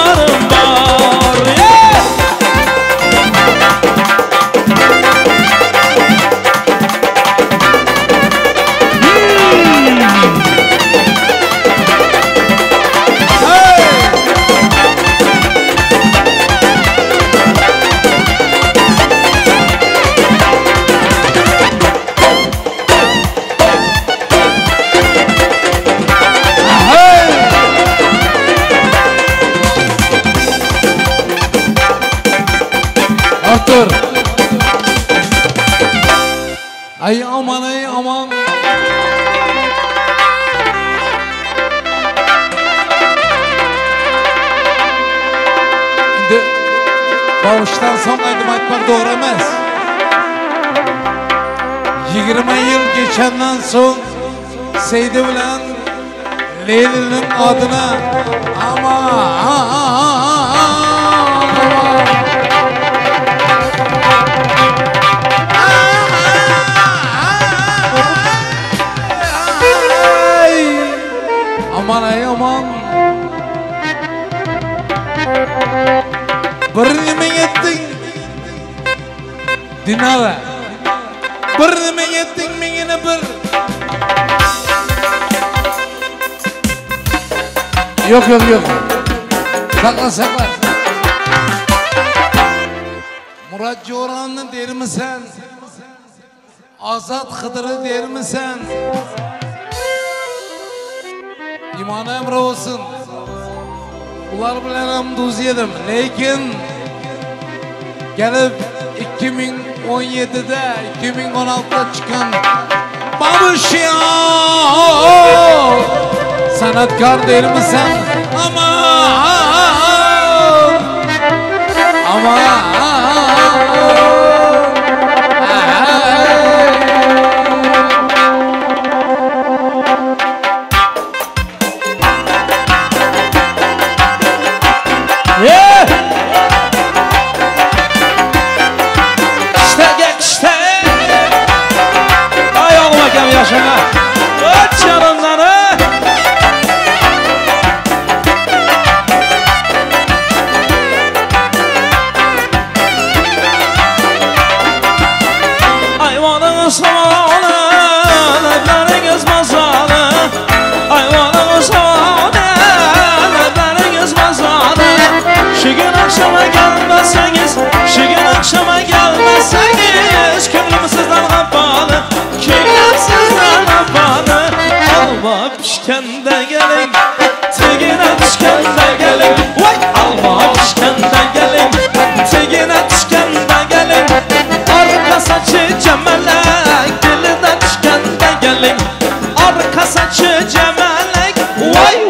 dur. Ay aman ay aman. Şimdi bağıştan son aydım aytmak doğru emas. 20 yıl geçenden son Seydi bilen Leyli'nin adına aman ay aman bir nime ettin Dinara bir nime ettin mengine bir yok sakla Murat Coran'ı der misin Azat Hıdır'ı der misin İmanı emre olsun ular bilen hamduz yedim lekin gelip 2017'de 2016'da çıkan Babuşya sanatkar değil misin? Ama İşte ay oğlum hakem yaşına aç yanından ayvanınız havalı lebleriniz mazalı ayvanınız havalı lebleriniz mazalı şu gün akşama gelmezseniz şu gün akşama gelmezseniz könlüm sizden kapalı könlüm sizden kapalı alma pişkende gelin tegine pişkende gelin vay alma pişkende gelin tegine pişkende gelin arka saçı cemelek diline pişkende gelin arka saçı cemelek vay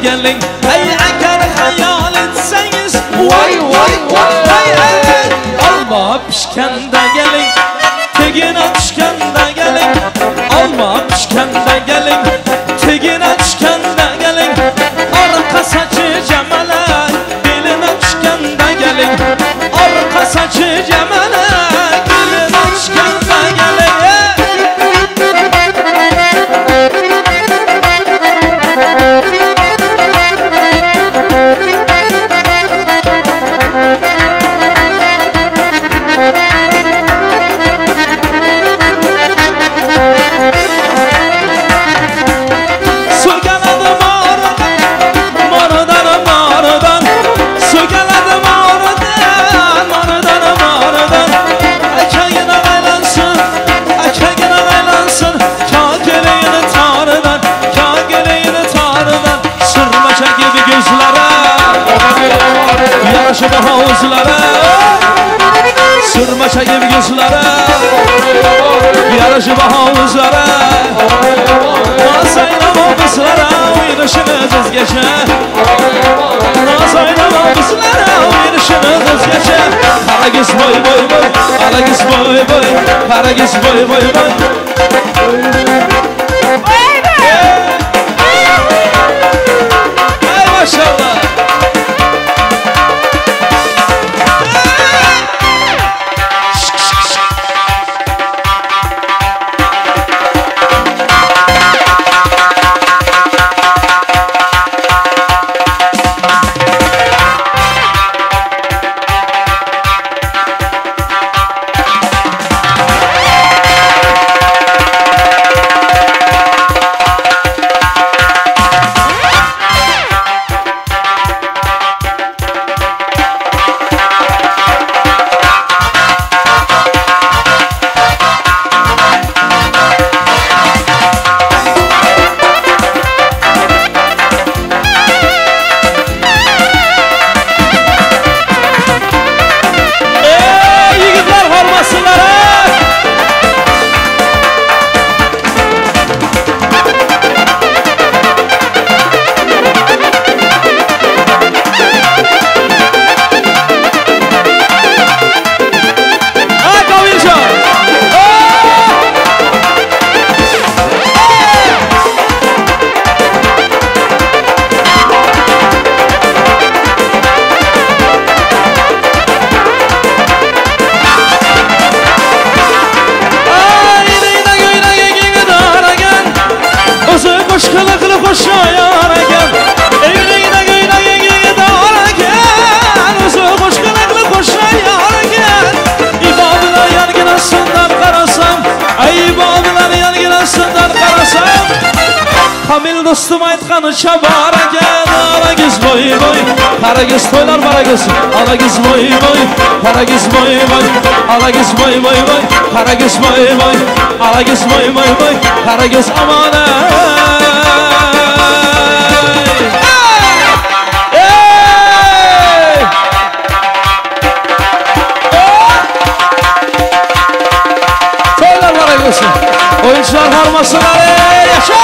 gelin hey agar hayal etseniz vay alma pişkende gelin tegine pişkende gelin alma pişkende gelin tegine pişkende gelin arka saçı cemelek diline pişkende gelin arka saçı cemelek diline pişkende gelin Yaraşı da havuzlara sırma çayı gözlere yaraşı da havuzlara nasaynama kızlara oynayışınız özgeçe nasaynama kızlara oynayışınız özgeçe Karagöz boy Karagöz boy Karagöz boy Ay maşallah dostum aytqanıcha bor ekan. Alagiz voy voy, qaragiz to'ylar bor ekan. Alagiz voy voy, qaragiz voy voy, alagiz voy voy voy, qaragiz voy voy, alagiz voy voy voy, qaragiz amona. Oyuncular harmasınlar, yaşa!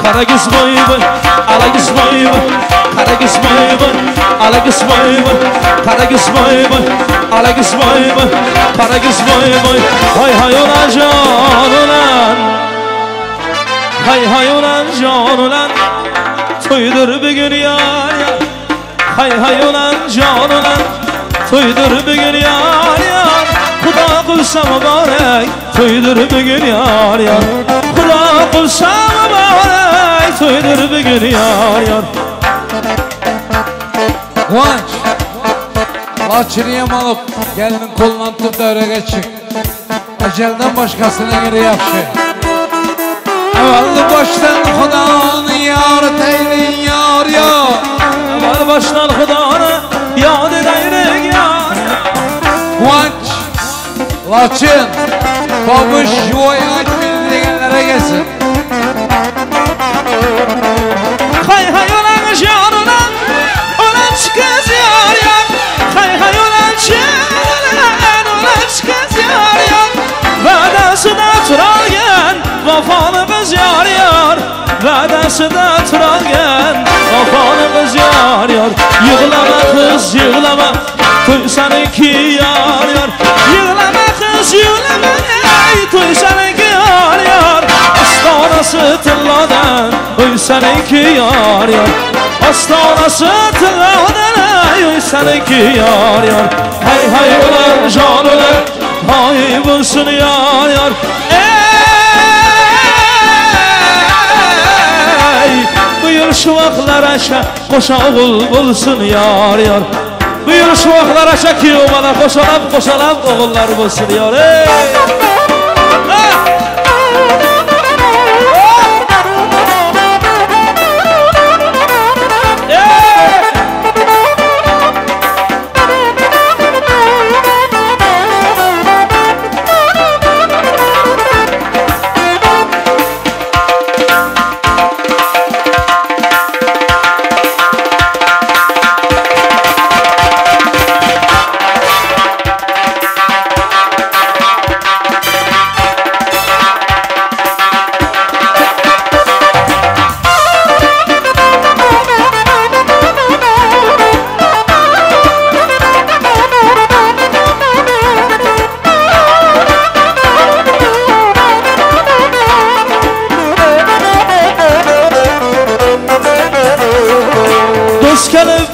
Karagiz boy boy, alagiz boy boy, Karagiz boy boy, alagiz boy boy, Karagiz boy boy, alagiz boy boy, Karagiz boy boy. Hay hay ulan can ulan, hay hay ulan can ulan, toydur bugün yar yar. Hay hay ulan can ulan, toydur bugün yar yar. Xudo qilsa muborak, toydur bugün yar yar. Xudo qilsa muborak, toydur bugün yar yar. Kıvanç, Laçınıyam alıp gelinin kolundan tutup devreye çık. Ecelden başkasına göre yapşı. Evvel baştan Xudanı yar teylin yar yar. Evvel baştan Xudanı yad edeylik yar. Kıvanç, Laçın, babuş yuvayı aç bildiğinlere gelsin. Hay hay ulan canına, ulan çıkız yar yar. Hay hay ulan canına, ulan çıkız yar yar. Vədəsi də turalgən, vafalı qız yar yar. Vədəsi də turalgən, vafalı qız yar yar. Yığlama kız yığlama, toy seninki yar yar. Yığlama kız yığlama, toy seninki yar yar. Astanası tılladan, toy seninki yar yar. Astanası tılladan, toy seninki yar yar. Hey hey ulan can ulan, hay bulsun yar yar. Ey buyur şu vaxtlar aşa qoşa oğul bulsun yar yar. Buyur şu vaxtlar aşa ki o bana qoşalab oğullar bulsun yar. Ey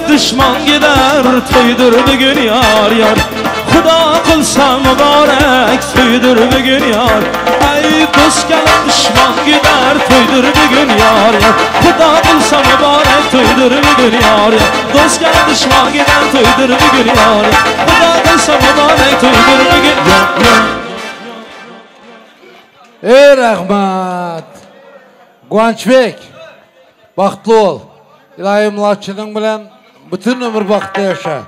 düşman gider, toydur bugün yar yar. Xudo qilsa muborak, toydur bugün yar. Ay do'st kelib düşman gider, toydur bugün yar yar. Xudo qilsa muborak, toydur bugün yar yar. Do'st kelib düşman gider, toydur bugün yar yar. Xudo qilsa muborak, toydur bugün yar yar. Ey rahmat. Kıvançbek, baxtlı ol. İlahim Laçının bilen bütün ömür bakta yaşa.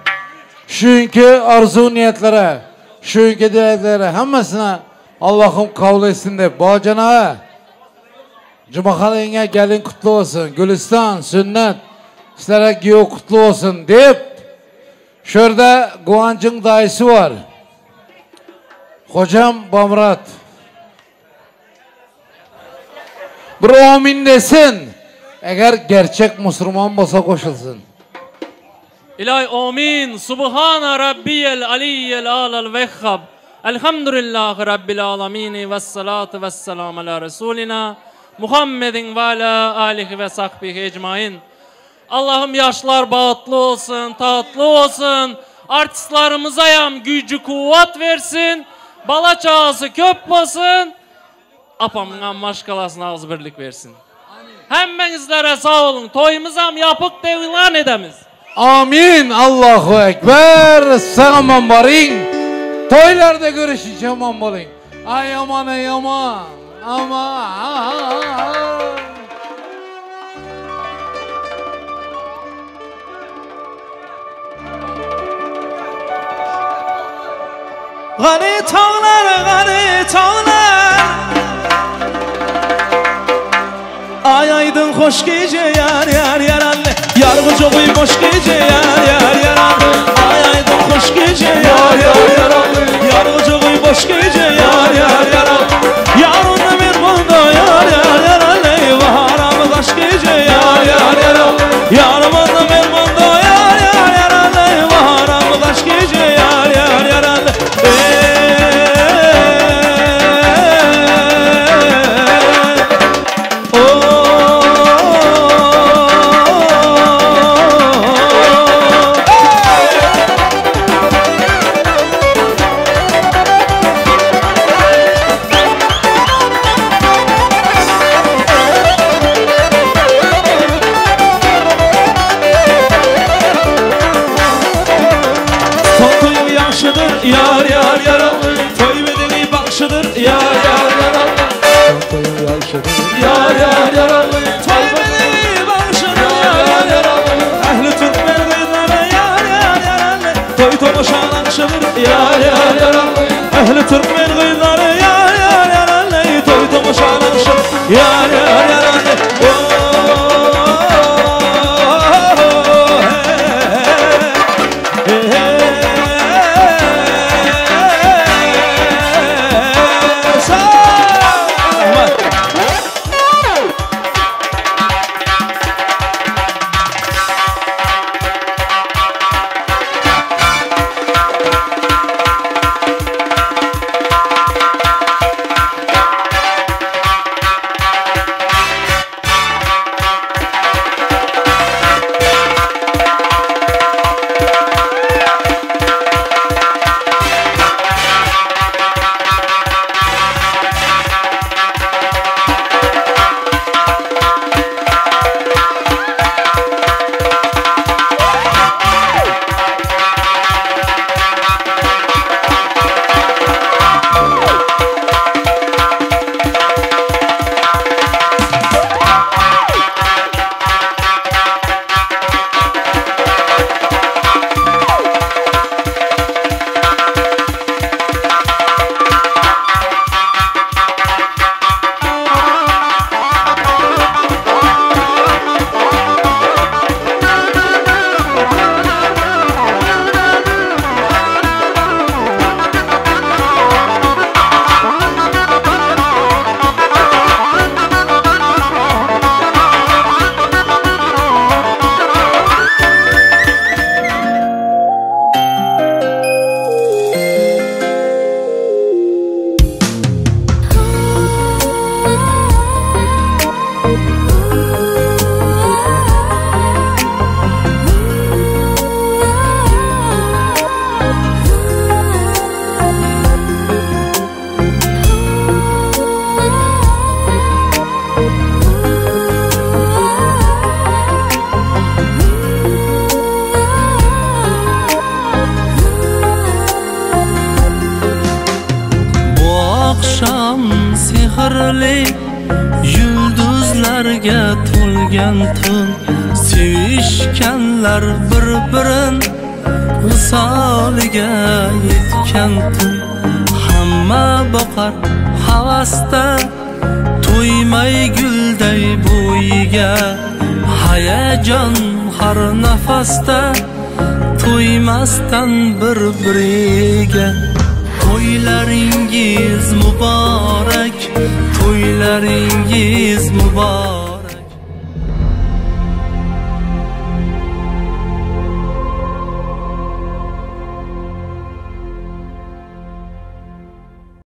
Şunki arzu niyetlere, şunki dileklere hemmesine Allah'ım kabul etsin de. Bacana, Cumaxalayına gelin kutlu olsun. Gülistan, sünnet, sizlere giyo kutlu olsun deyip şurada Kıvanç'ın dayısı var. Hocam Bamrat. Bir amin desin. Eğer gerçek Müslüman olsa koşulsun. İlahi amin. Subhana rabbiyel aliyyel alal vehhab. Elhamdülillahi rabbil alamini ve salatu ve selamu ala Resulina Muhammedin ve ala alihi ve sahbihi ecmain. Allah'ım yaşlar bağıtlı olsun, tatlı olsun. artistlarımıza ham gücü kuvvet versin. Bala çağası köp basın. Apamın maşkalasına ağız birlik versin. Hemmenizlere sağ olun. Toyumuz ham yapık dev ilan edemiz. Amin. Allahu Ekber. Sağaman barın. Toylarda görüşeceğim aman bolun. Ay aman ay aman. Aman. Gani tağlar Ay aydın hoş gece yar yar yar anne Yar koca boş gece yar yar yar anne Ay aydın hoş gece yar yar yar anne Yar koca boş gece yar yar yar anne Yarın bir bunda yar yar yar anne Baharamı kaç gece yar yar yar anne Yarın bir bunda yar yar yar anne Baharamı kaç gece yar yar yar anne Yar yar yar toy bedeli bakşıdır yar yar yar yar yar yar toy bedeli bakşıdır yar yar ehli Türkmen kızlara yar yar yar toy tomoşalanışıdır yar yar yar ehli Türkmen kızlara yar yar yar toy tomoşalanışıdır yar yar yar yulduzlarga to'lgan tun sevishganlar bir-birin visoliga yetgan tun hamma boqar havasda to'ymay gulday bo'yiga hayajon har nafasda to'ymasdan bir-biriga to'ylaringiz muborak to'ylaringiz muborak